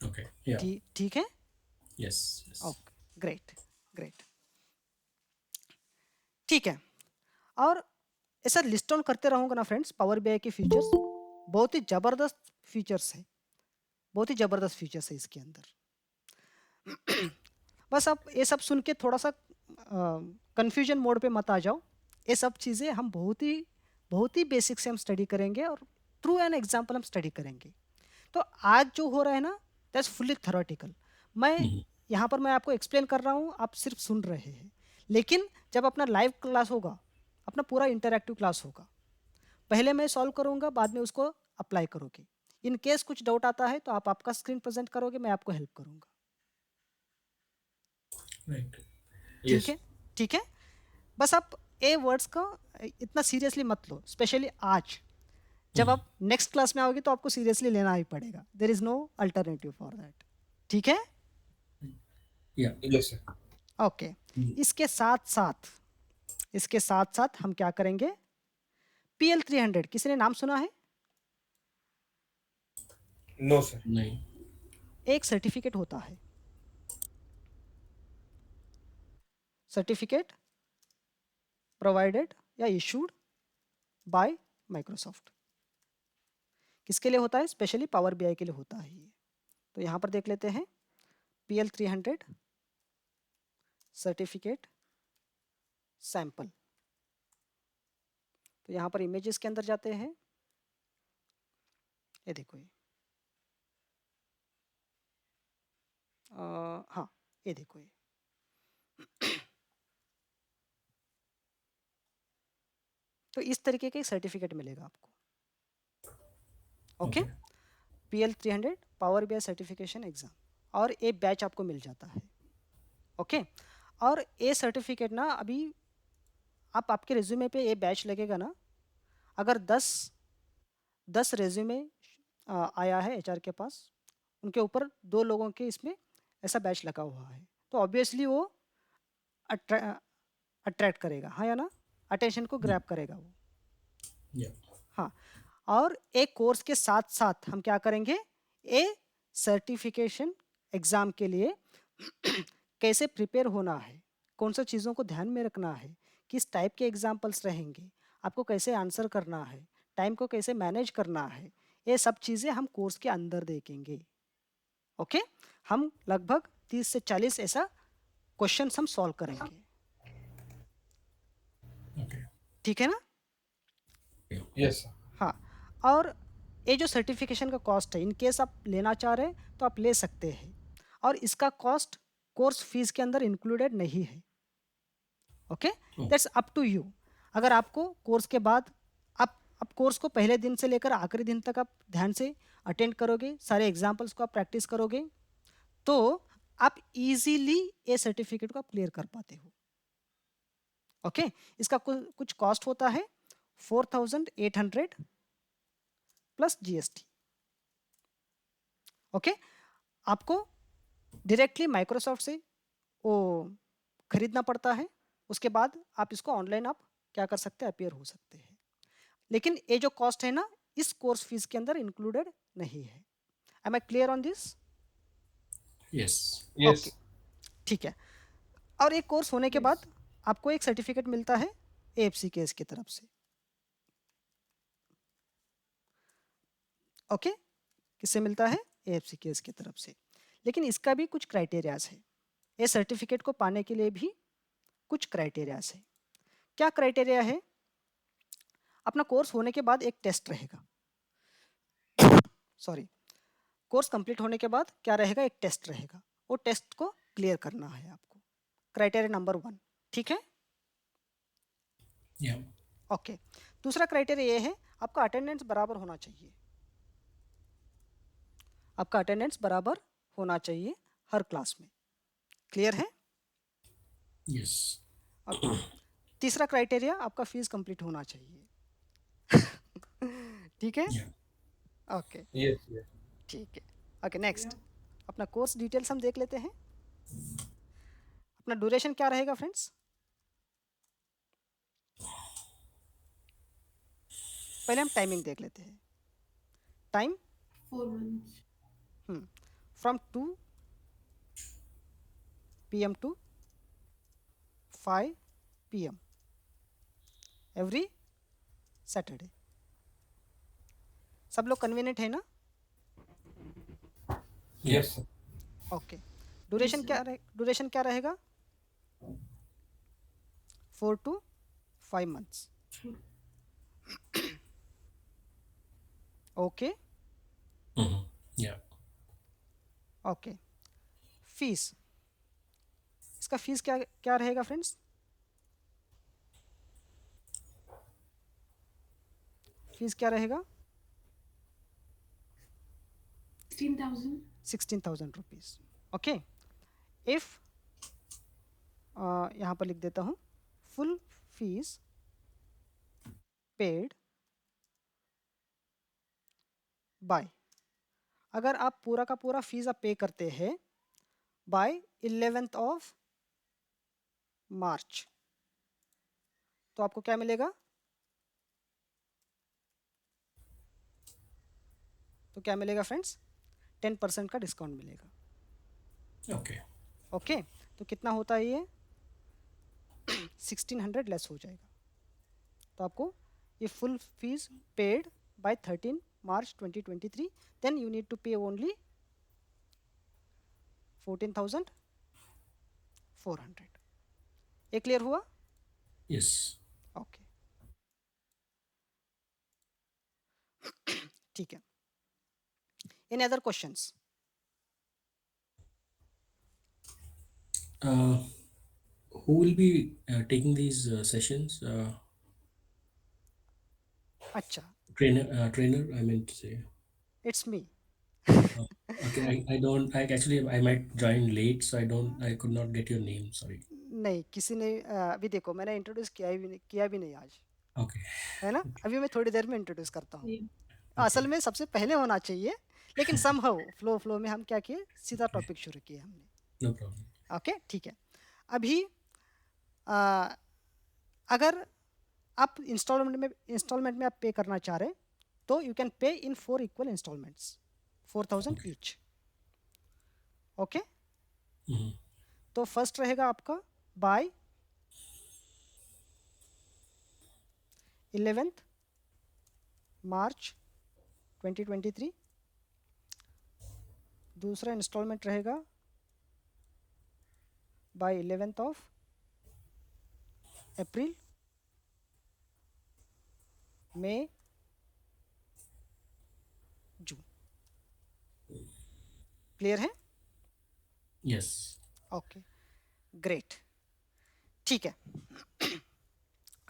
E: Okay, yeah,
A: ठीक है.
E: yes.
A: Okay, great great. ठीक है. और ऐसा लिस्ट ऑन करते रहूँगा ना फ्रेंड्स, पावर बीआई के फीचर्स बहुत ही ज़बरदस्त फीचर्स है, बहुत ही ज़बरदस्त फीचर्स है इसके अंदर. बस आप ये सब सुन के थोड़ा सा कन्फ्यूजन मोड पे मत आ जाओ. ये सब चीज़ें हम बहुत ही बेसिक से हम स्टडी करेंगे और थ्रू एन एग्जाम्पल हम स्टडी करेंगे. तो आज जो हो रहा है ना, दैट्स फुल्ली थ्योरेटिकल. मैं
E: Mm-hmm.
A: यहाँ पर मैं आपको एक्सप्लेन कर रहा हूँ, आप सिर्फ सुन रहे हैं. लेकिन जब अपना लाइव क्लास होगा, अपना पूरा इंटरैक्टिव क्लास होगा, पहले मैं सॉल्व करूँगा, बाद में उसको अप्लाई करोगे. इन केस कुछ डाउट आता है तो आप आपका स्क्रीन प्रेजेंट करोगे, मैं आपको हेल्प करूँगा.
E: Right.
A: ठीक
C: Yes.
A: है. ठीक है. बस आप ए वर्ड्स का इतना सीरियसली मत लो, स्पेशली आज. जब आप नेक्स्ट क्लास में आओगे तो आपको सीरियसली लेना ही पड़ेगा. There is no alternative for that. ठीक है.
E: Yeah.
C: Yes, sir.
A: ओके. इसके साथ साथ हम क्या करेंगे, PL300 किसी ने नाम सुना है?
C: No, sir.
E: नहीं.
A: एक सर्टिफिकेट होता है. सर्टिफिकेट प्रोवाइडेड या इशूड बाय माइक्रोसॉफ्ट. किसके लिए होता है? स्पेशली पावर बीआई के लिए होता है ये. तो यहाँ पर देख लेते हैं, PL300 सर्टिफिकेट सैंपल. तो यहाँ पर इमेजेस के अंदर जाते हैं. ये देखो ये, हाँ, ये देखो ये. तो इस तरीके का सर्टिफिकेट मिलेगा आपको. Okay.
E: Okay.
A: PL300 power BI certification exam, और ये बैच आपको मिल जाता है. ओके. और ये सर्टिफिकेट ना, अभी आप आपके रिज्यूमे पे ये बैच लगेगा ना, अगर 10 रेज्यूमे आया है एचआर के पास, उनके ऊपर 2 लोगों के इसमें ऐसा बैच लगा हुआ है, तो ऑब्वियसली वो अट्रैक्ट करेगा, हाँ या ना, अटेंशन को ग्रैब करेगा वो.
E: Yeah.
A: हाँ. और एक कोर्स के साथ साथ हम क्या करेंगे, ए सर्टिफिकेशन एग्ज़ाम के लिए कैसे प्रिपेयर होना है, कौन सा चीज़ों को ध्यान में रखना है, किस टाइप के एग्जाम्पल्स रहेंगे, आपको कैसे आंसर करना है, टाइम को कैसे मैनेज करना है, ये सब चीज़ें हम कोर्स के अंदर देखेंगे. ओके. हम लगभग 30 से 40 ऐसा क्वेश्चन हम सॉल्व करेंगे.
E: Okay.
A: ठीक है ना.
C: Yes, sir.
A: हाँ. और ये जो सर्टिफिकेशन का कॉस्ट है, इन केस आप लेना चाह रहे हैं तो आप ले सकते हैं, और इसका कॉस्ट कोर्स फीस के अंदर इंक्लूडेड नहीं है. Okay. That's up to you. अगर आपको कोर्स के बाद आप कोर्स को पहले दिन से लेकर आखिरी दिन तक आप ध्यान से अटेंड करोगे, सारे एग्जाम्पल्स को आप प्रैक्टिस करोगे, तो आप इजीली ये सर्टिफिकेट को आप क्लियर कर पाते हो. ओके. इसका कुछ कॉस्ट होता है 4800 प्लस GST. ओके. आपको डायरेक्टली माइक्रोसॉफ्ट से वो खरीदना पड़ता है, उसके बाद आप इसको ऑनलाइन आप क्या कर सकते हैं, अपीयर हो सकते हैं. लेकिन ये जो कॉस्ट है ना, इस कोर्स फीस के अंदर इंक्लूडेड नहीं है. Am I clear on this?
E: Yes.
C: Yes.
A: Okay. ठीक है. और एक कोर्स होने के बाद आपको एक सर्टिफिकेट मिलता है AFCKS की तरफ से. ओके. किससे मिलता है? AFCKS की तरफ से. लेकिन इसका भी कुछ क्राइटेरियाज है. ये सर्टिफिकेट को पाने के लिए भी कुछ क्राइटेरियाज है. क्या क्राइटेरिया है? अपना कोर्स होने के बाद एक टेस्ट रहेगा. सॉरी, कोर्स कंप्लीट होने के बाद क्या रहेगा, एक टेस्ट रहेगा. वो टेस्ट को क्लियर करना है आपको. Criteria number 1. ठीक है.
E: Yeah.
A: ओके. दूसरा क्राइटेरिया ये है, आपका अटेंडेंस बराबर होना चाहिए. आपका अटेंडेंस बराबर होना चाहिए हर क्लास में। क्लियर है?
E: Yes.
A: ओके। तीसरा क्राइटेरिया, आपका फीस कंप्लीट होना चाहिए। ठीक है?
E: Yeah.
A: Okay,
B: Yes, yes.
A: ठीक है। ओके, नेक्स्ट अपना कोर्स डिटेल्स हम देख लेते हैं। अपना ड्यूरेशन क्या रहेगा फ्रेंड्स? पहले हम टाइमिंग देख लेते हैं। Time
D: 4 months.
A: From 2 PM to 5 PM every Saturday. सब लोग कन्वीनियंट है ना?
B: Yes, sir.
A: ओके। ड्यूरेशन क्या रहेगा? 4 to 5 months। Okay
E: Yeah.
A: Okay. Fees, इसका फीस क्या क्या रहेगा फ्रेंड्स? फीस क्या रहेगा?
D: 16,000.
A: 16,000 रुपीज़। ओके। इफ़ यहाँ पर लिख देता हूँ, फुल फीस पेड बाय, अगर आप पूरा का पूरा फीस आप पे करते हैं बाय 11th ऑफ मार्च, तो आपको क्या मिलेगा? तो क्या मिलेगा फ्रेंड्स? 10% का डिस्काउंट मिलेगा।
E: Okay.
A: ओके, तो कितना होता है ये? 1600 लेस हो जाएगा। तो आपको ये full fees paid by 13 March 2023, then you need to pay only 14,400। ये क्लियर हुआ?
E: Yes.
A: ओके, ठीक है। Any other questions?
E: Who will be taking these sessions?
A: अच्छा,
E: Trainer, I meant to say.
A: It's me.
E: Okay, I don't. I actually I might join late, so I could not get your name. Sorry.
A: नहीं, किसी ने अभी देखो मैंने इंट्रोड्यूस किया भी नहीं आज,
E: Okay.
A: है ना? अभी मैं थोड़ी देर में इंट्रोड्यूस करता हूँ।
D: Yeah.
A: असल में सबसे पहले होना चाहिए, लेकिन समहाउ फ्लो में हम क्या किए, सीधा टॉपिक शुरू किए हमने।
E: No problem.
A: ओके, ठीक है। अभी अगर आप इंस्टॉलमेंट में आप पे करना चाह रहे हैं, तो you can pay in 4 equal installments, 4,000 each. Okay,
E: Mhm.
A: तो फर्स्ट रहेगा आपका बाय 11th मार्च 2023। दूसरा इंस्टॉलमेंट रहेगा by 11th of April, May, June. Clear है?
E: Yes.
A: ओके, ग्रेट, ठीक है।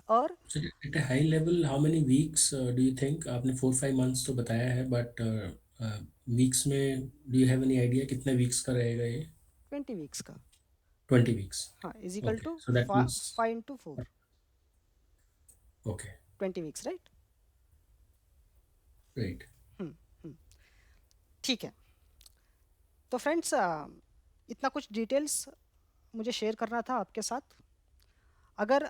A: और
E: So at a high level, how many weeks do you think? आपने 4-5 months तो बताया है, but weeks में do you have any idea कितने weeks का रहेगा ये?
A: 20 वीक्स का,
E: 20 weeks.
A: हाँ, is equal
E: Okay.
A: To
E: So that means
A: 5 into 4,
E: okay.
A: 20 weeks, right?
E: Right.
A: ठीक है। तो फ्रेंड्स, इतना कुछ डिटेल्स मुझे शेयर करना था आपके साथ। अगर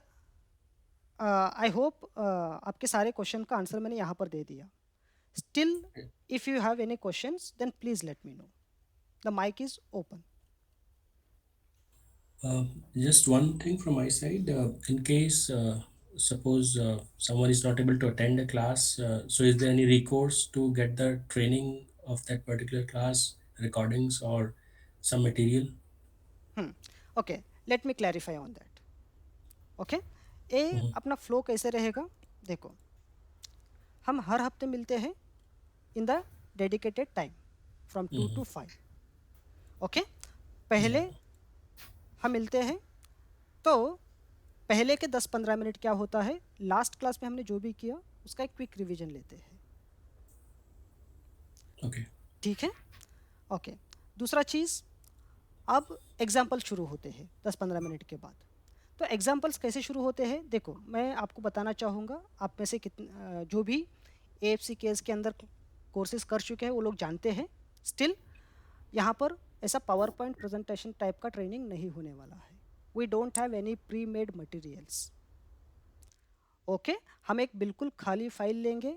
A: आई होप आपके सारे क्वेश्चन का आंसर मैंने यहाँ पर दे दिया। Still if you have any questions then please let me know, the mic is open.
E: Just one thing from my side. In case, suppose someone is not able to attend a class, so is there any recourse to get the training of that particular class, recordings or some material?
A: Okay, let me clarify on that. Okay, ये अपना फ्लो कैसे रहेगा? देखो, हम हर हफ्ते मिलते हैं in the dedicated time from 2 to 5। Okay, पहले हम मिलते हैं, तो पहले के 10-15 मिनट क्या होता है, लास्ट क्लास में हमने जो भी किया उसका एक क्विक रिवीजन लेते हैं।
E: Okay.
A: ठीक है? ओके, दूसरा चीज़, अब एग्जाम्पल शुरू होते हैं 10-15 मिनट के बाद। तो एग्जाम्पल्स कैसे शुरू होते हैं, देखो मैं आपको बताना चाहूँगा, आप में से कितने जो भी एएफसी केस के अंदर कोर्सेज कर चुके हैं वो लोग जानते हैं। स्टिल यहाँ पर ऐसा पावर पॉइंट प्रेजेंटेशन टाइप का ट्रेनिंग नहीं होने वाला है। We don't have any pre made materials. Okay, हम एक बिल्कुल खाली फाइल लेंगे।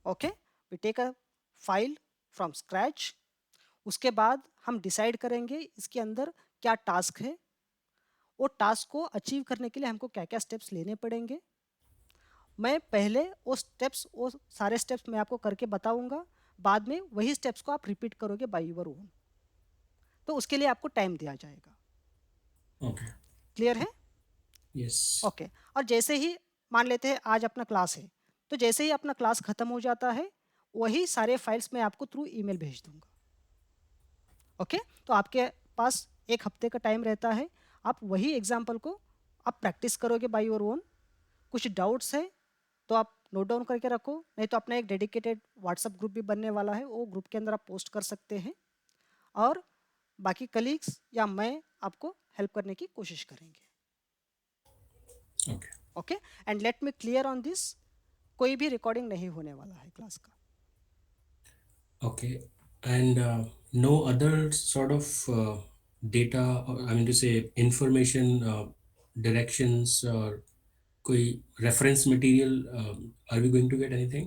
A: Okay, we take a file from scratch. उसके बाद हम डिसाइड करेंगे इसके अंदर क्या टास्क है, वो टास्क को अचीव करने के लिए हमको क्या क्या स्टेप्स लेने पड़ेंगे। मैं पहले वो सारे स्टेप्स मैं आपको करके बताऊंगा, बाद में वही स्टेप्स को आप रिपीट करोगे बाय योर ओन। तो उसके लिए आपको टाइम दिया जाएगा।
E: Okay.
A: क्लियर है?
E: Yes.
A: ओके। और जैसे ही मान लेते हैं आज अपना क्लास है, तो जैसे ही अपना क्लास खत्म हो जाता है वही सारे फाइल्स मैं आपको थ्रू ईमेल भेज दूंगा। ओके, तो आपके पास एक हफ्ते का टाइम रहता है, आप वही एग्जाम्पल को आप प्रैक्टिस करोगे बाय योर ओन। कुछ डाउट्स है तो आप नोट डाउन करके रखो, नहीं तो अपना एक डेडिकेटेड व्हाट्सएप ग्रुप भी बनने वाला है, वो ग्रुप के अंदर आप पोस्ट कर सकते हैं और बाकी कलीग्स या मैं आपको हेल्प करने की कोशिश करेंगे।
E: Okay.
A: Okay, and let me clear on this, कोई भी रिकॉर्डिंग नहीं होने वाला है क्लास का।
E: Okay. And no other sort of data, or I mean to say information, directions, or कोई reference material, are we going to get anything?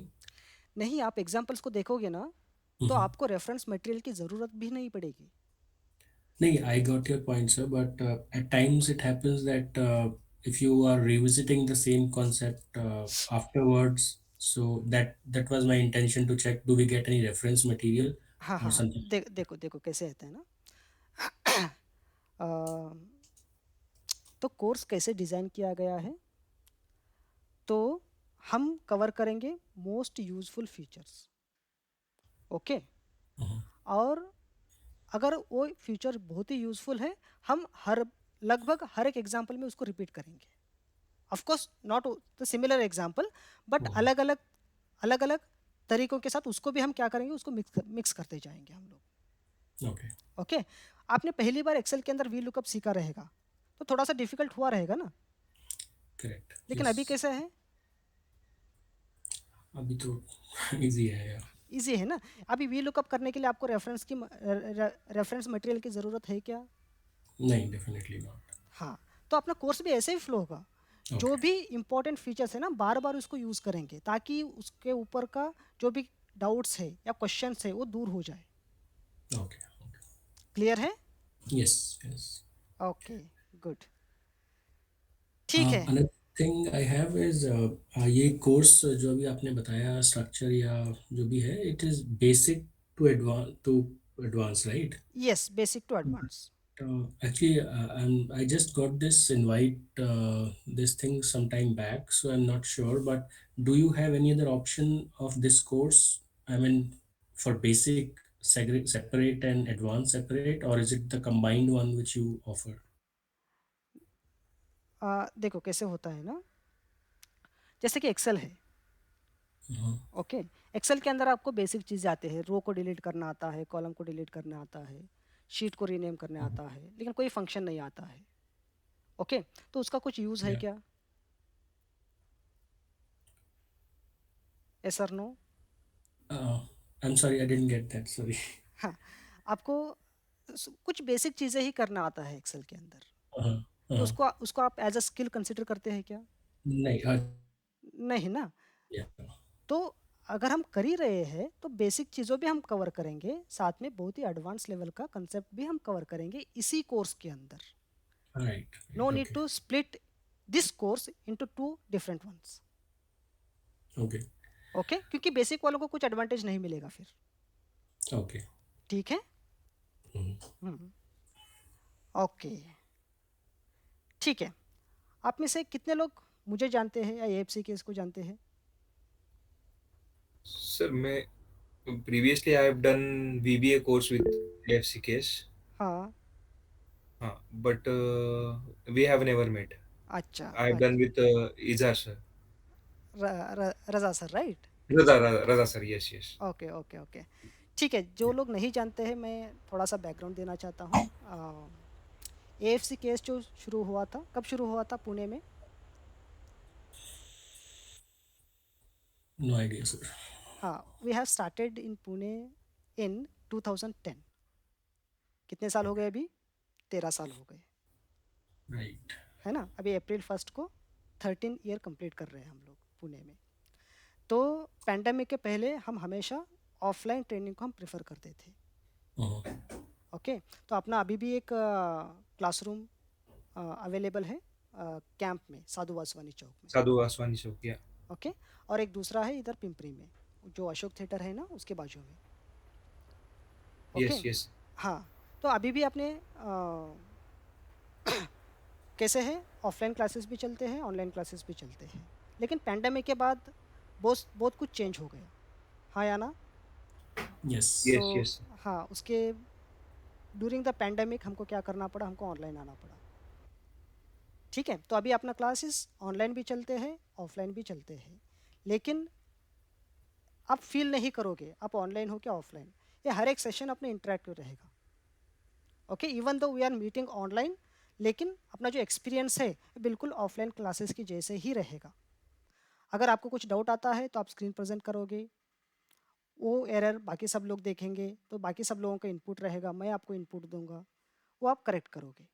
A: नहीं, आप एग्जाम्पल्स को देखोगे ना तो आपको रेफरेंस मटेरियल की ज़रूरत भी नहीं पड़ेगी।
E: No, I got your point, sir. But at times it happens that if you are revisiting the same concept afterwards, so that was my intention to check. Do we get any reference material
A: हाँ
E: or
A: हाँ,
E: something?
A: देखो देखो कैसे रहता है ना। अ, तो कोर्स कैसे डिज़ाइन किया गया है, तो हम कवर करेंगे मोस्ट यूजफुल फीचर्स। ओके, और अगर वो फीचर बहुत ही यूजफुल है, हम लगभग हर एक एग्जांपल में उसको रिपीट करेंगे। Of course not the similar example, but अलग अलग तरीकों के साथ उसको भी हम क्या करेंगे, उसको मिक्स करते जाएंगे हम लोग।
E: Okay.
A: ओके, आपने पहली बार एक्सेल के अंदर वी लुकअप सीखा रहेगा तो थोड़ा सा डिफिकल्ट हुआ रहेगा ना,
E: Correct.
A: लेकिन अभी
E: Yes.
A: कैसा है?
E: अभी तो easy है यार.
A: इजी है ना। अभी वी लुकअप करने के लिए आपको रेफरेंस मटेरियल की ज़रूरत है क्या?
E: नहीं, definitely not.
A: हाँ, तो अपना कोर्स भी ऐसे ही फ्लो होगा। जो
E: Okay.
A: भी इंपॉर्टेंट फीचर्स है ना, बार बार उसको यूज़ करेंगे ताकि उसके ऊपर का जो भी डाउट्स है या क्वेश्चंस है वो दूर हो जाए।
E: Okay. Okay.
A: क्लियर है?
E: Yes. Yes.
A: ओके, गुड, ठीक है।
E: Another thing I have is ये कोर्स जो अभी आपने बताया स्ट्रक्चर या जो भी है, it is basic to advance, right?
A: Yes, basic to advance.
E: Actually, I just got this invite, this thing some time back, so I'm not sure. But do you have any other option of this course? I mean, for basic separate and advanced separate, or is it the combined one which you offer?
A: देखो कैसे होता है ना, जैसे कि एक्सेल है।
E: Uh-huh.
A: ओके, एक्सेल के अंदर आपको बेसिक चीज़ें आते हैं, रो को डिलीट करना आता है, कॉलम को डिलीट करना आता है, शीट को रीनेम करने आता है, लेकिन कोई फंक्शन नहीं आता है। ओके, तो उसका कुछ यूज़ है
E: Yeah.
A: क्या? यस और no?
E: I'm sorry, I didn't get that. Sorry.
A: हाँ, आपको कुछ बेसिक चीज़ें ही करना आता है एक्सेल के अंदर,
E: Uh-huh.
A: तो
E: Uh-huh.
A: उसको आप एज अ स्किल कंसिडर करते हैं क्या?
E: नहीं,
A: नहीं ना।
E: yeah.
A: तो अगर हम कर ही रहे हैं तो बेसिक चीज़ों भी हम कवर करेंगे, साथ में बहुत ही एडवांस लेवल का कंसेप्ट भी हम कवर करेंगे इसी कोर्स के अंदर।
E: Right.
A: No
E: Right.
A: Need
E: Okay.
A: To split this course into two different ones.
E: Okay.
A: Okay, क्योंकि बेसिक वालों को कुछ एडवांटेज नहीं मिलेगा फिर।
E: Okay.
A: ठीक है?
E: Mhm.
A: ओके, ठीक है। आप में से कितने लोग मुझे जानते हैं या एएफसी केस को जानते हैं?
C: Sir, मैं previously I have done VBA course with AFC case.
A: हाँ,
C: But we have never met.
A: अच्छा,
C: I have done with Izar sir.
A: Raza sir, right?
C: Raza sir, yes, yes.
A: Okay okay okay, ठीक है, जो लोग नहीं जानते हैं मैं थोड़ा सा बैकग्राउंड देना चाहता हूँ। एएफसी केस जो शुरू हुआ था, कब शुरू हुआ था पुणे में?
E: No idea, sir.
A: हाँ, we have started in Pune in 2010। कितने साल हो गए अभी? 13 साल हो गए,
E: Right.
A: है ना? अभी अप्रैल 1 को 13 ईयर कंप्लीट कर रहे हैं हम लोग पुणे में। तो पैंडेमिक के पहले हम हमेशा ऑफलाइन ट्रेनिंग को हम प्रेफर करते थे।
E: Uh-huh.
A: ओके, तो अपना अभी भी एक क्लासरूम अवेलेबल है कैंप में, साधु वासवानी चौक में।
C: साधु वासवानी चौक, या
A: ओके, और एक दूसरा है इधर पिंपरी में, जो अशोक थिएटर है ना उसके बाजू में। ओके,
C: यस यस
A: हाँ, तो अभी भी अपने कैसे है, ऑफलाइन क्लासेस भी चलते हैं, ऑनलाइन क्लासेस भी चलते हैं, लेकिन पैंडेमिक के बाद बहुत बहुत कुछ चेंज हो गया, हाँ या ना?
E: Yes.
C: यस
A: तो
C: यस
A: हाँ, उसके ड्यूरिंग द पैंडेमिक हमको क्या करना पड़ा, हमको ऑनलाइन आना पड़ा। ठीक है, तो अभी अपना क्लासेस ऑनलाइन भी चलते हैं, ऑफलाइन भी चलते हैं, लेकिन आप फील नहीं करोगे आप ऑनलाइन हो क्या ऑफलाइन, ये हर एक सेशन अपने इंटरेक्टिव रहेगा। Okay, even though we are meeting online, लेकिन अपना जो एक्सपीरियंस है बिल्कुल ऑफलाइन क्लासेस की जैसे ही रहेगा। अगर आपको कुछ डाउट आता है तो आप स्क्रीन प्रेजेंट करोगे, वो एरर बाकी सब लोग देखेंगे, तो बाकी सब लोगों का इनपुट रहेगा, मैं आपको इनपुट दूंगा, वो आप करेक्ट करोगे।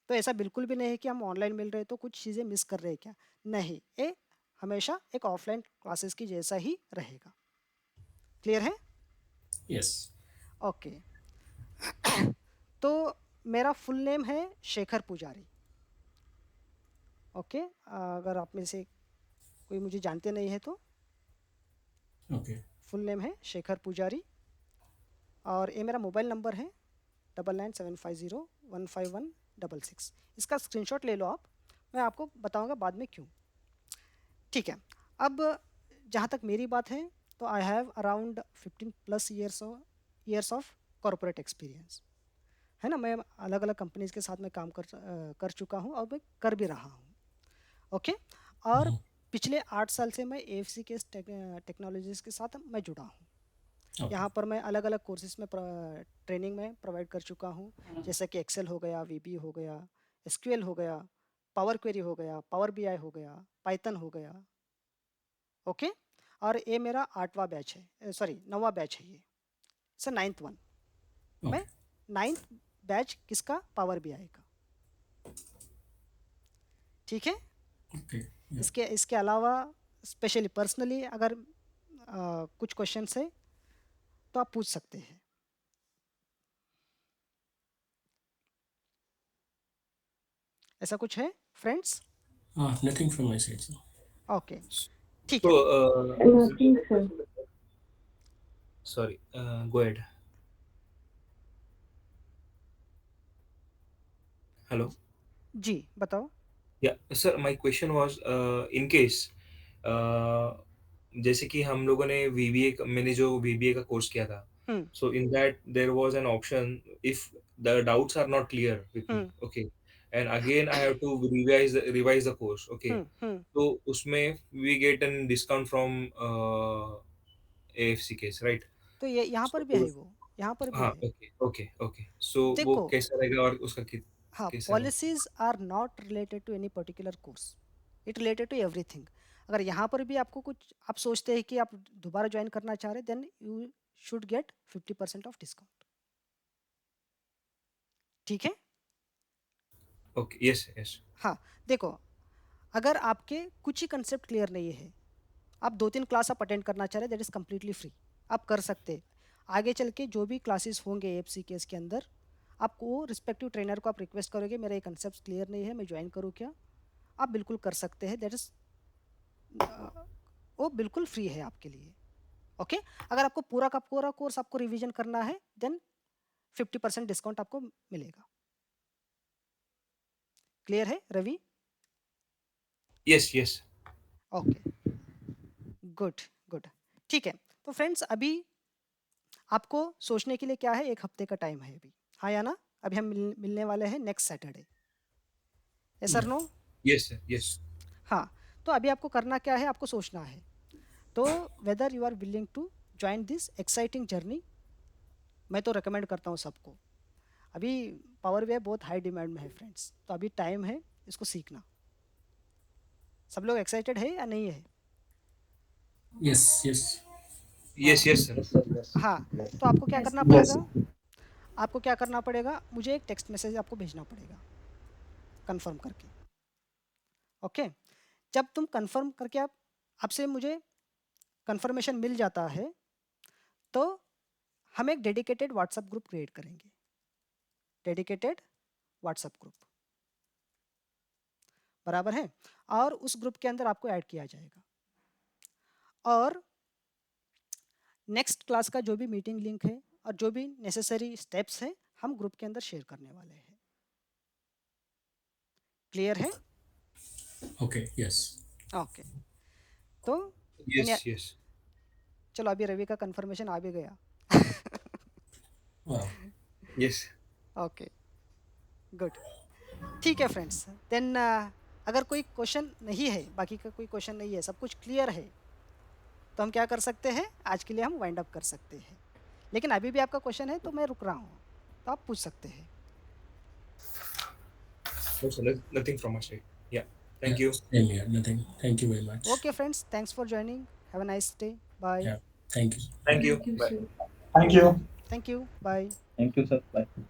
A: तो ऐसा बिल्कुल भी नहीं है कि हम ऑनलाइन मिल रहे हैं तो कुछ चीज़ें मिस कर रहे हैं क्या, नहीं, ये हमेशा एक ऑफलाइन क्लासेस की जैसा ही रहेगा। क्लियर है?
E: Yes.
A: ओके। तो मेरा फुल नेम है शेखर पुजारी। ओके, अगर आप में से कोई मुझे जानते नहीं है तो
E: Okay.
A: फुल नेम है शेखर पुजारी, और ये मेरा मोबाइल नंबर है 9975015166। इसका स्क्रीनशॉट ले लो आप, मैं आपको बताऊंगा बाद में क्यों। ठीक है, अब जहाँ तक मेरी बात है तो I have around 15+ years of corporate experience, है ना? मैं अलग अलग कंपनीज के साथ में काम कर चुका हूँ और मैं कर भी रहा हूँ। ओके, और
E: Mhm.
A: पिछले 8 साल से मैं एएफसी के टेक्नोलॉजीज़ के साथ मैं जुड़ा हूँ।
E: Okay.
A: यहाँ पर मैं अलग अलग कोर्सेज में ट्रेनिंग में प्रोवाइड कर चुका हूँ, जैसे कि एक्सेल हो गया, वीबी हो गया, एसक्यूएल हो गया, पावर क्वेरी हो गया, पावर बीआई हो गया, पाइथन हो गया। ओके, और ये मेरा 8वां बैच है, सॉरी 9वां बैच है, ये सर 9th वन। मैं
E: Okay.
A: 9th बैच किसका, पावर बीआई का। ठीक है,
E: Okay. Yeah.
A: इसके इसके अलावा स्पेशली पर्सनली अगर कुछ क्वेश्चंस है तो आप पूछ सकते हैं। ऐसा कुछ है friends?
E: Nothing from my side, sir.
A: Okay, ठीक
C: तो
A: है।
D: Nothing, sir.
C: Sorry, go ahead. Hello,
A: जी बताओ।
C: Yeah sir, my question was in case जैसे कि हम लोगों ने वीबीए, मैंने जो वीबीए का कोर्स किया था,
A: हम्म
C: so in that there was an option if the doubts are not clear with me,
A: hmm
C: okay, and again I have to revise the course, okay,
A: हम्म।
C: तो उसमें we get an discount from AFC case, right?
A: तो ये यहाँ पर भी
C: So
A: है, वो यहाँ पर भी
C: हाँ,
A: है।
C: ओके ओके ओके, सो वो
A: देखो,
C: कैसा रहेगा और उसका
A: हाँ,
C: कैसा रहेगा?
A: Policies are not related to any particular course, it related to everything. अगर यहाँ पर भी आपको कुछ, आप सोचते हैं कि आप दोबारा ज्वाइन करना चाह रहे, then you should get 50% off discount. ठीक है,
C: ओके, यस यस,
A: हाँ। देखो, अगर आपके कुछ ही कंसेप्ट क्लियर नहीं है, आप 2-3 क्लास आप अटेंड करना चाह रहे, दैट इज़ कम्प्लीटली फ्री, आप कर सकते हैं। आगे चल के जो भी क्लासेस होंगे एएफसी केस के अंदर, आपको रिस्पेक्टिव ट्रेनर को आप रिक्वेस्ट करोगे, मेरा ये कंसेप्ट क्लियर नहीं है, मैं ज्वाइन करूँ क्या, आप बिल्कुल कर सकते हैं। दैट इज़ वो बिल्कुल फ्री है आपके लिए। ओके, अगर आपको पूरा का पूरा कोर्स आपको रिवीजन करना है, देन 50% डिस्काउंट आपको मिलेगा। क्लियर है Ravi?
C: Yes yes,
A: okay, good good. ठीक है, तो फ्रेंड्स अभी आपको सोचने के लिए क्या है, 1 हफ्ते का टाइम है अभी, हाँ या ना? अभी हम मिलने वाले हैं नेक्स्ट सैटरडे, यस और
E: Yeah.
A: नो?
C: यस यस,
A: हाँ, तो अभी आपको करना क्या है, आपको सोचना है, तो whether you are willing to join this exciting journey मैं तो रिकमेंड करता हूँ सबको। अभी पावर BI बहुत हाई डिमांड में है फ्रेंड्स, तो अभी टाइम है इसको सीखना। सब लोग एक्साइटेड है या नहीं है?
E: Yes, yes.
C: Yes, yes, sir.
A: हाँ, तो आपको क्या करना
G: Yes.
A: पड़ेगा? आपको क्या करना पड़ेगा? मुझे एक टेक्स्ट मैसेज आपको भेजना पड़ेगा कंफर्म करके। ओके, जब तुम कंफर्म करके आपसे मुझे कंफर्मेशन मिल जाता है, तो हम एक डेडिकेटेड व्हाट्सएप ग्रुप क्रिएट करेंगे। डेडिकेटेड व्हाट्सएप ग्रुप, बराबर है? और उस ग्रुप के अंदर आपको ऐड किया जाएगा, और नेक्स्ट क्लास का जो भी मीटिंग लिंक है और जो भी नेसेसरी स्टेप्स है हम ग्रुप के अंदर शेयर करने वाले हैं। क्लियर है?
E: Okay, yes.
A: ओके, तो
C: Yes,
A: इन-
C: yes.
A: चलो अभी रवि का कंफर्मेशन आ भी गया।
E: Wow.
C: Yes.
A: ओके, गुड, ठीक है फ्रेंड्स। देन अगर कोई क्वेश्चन नहीं है, बाकी का कोई क्वेश्चन नहीं है, सब कुछ क्लियर है, तो हम क्या कर सकते हैं, आज के लिए हम वाइंड अप कर सकते हैं। लेकिन अभी भी आपका क्वेश्चन है तो मैं रुक रहा हूँ, तो आप पूछ सकते हैं।
C: No, sir, nothing from my side. Yeah. Thank
E: Yeah,
C: you.
E: Same here. Nothing. Thank you very much.
A: Okay friends, thanks for joining, have a nice day, bye.
E: Yeah. Thank you.
C: Thank you.
D: Thank you,
C: Bye.
D: sir.
G: Thank you.
A: Thank you, bye.
G: Thank you, sir. Bye.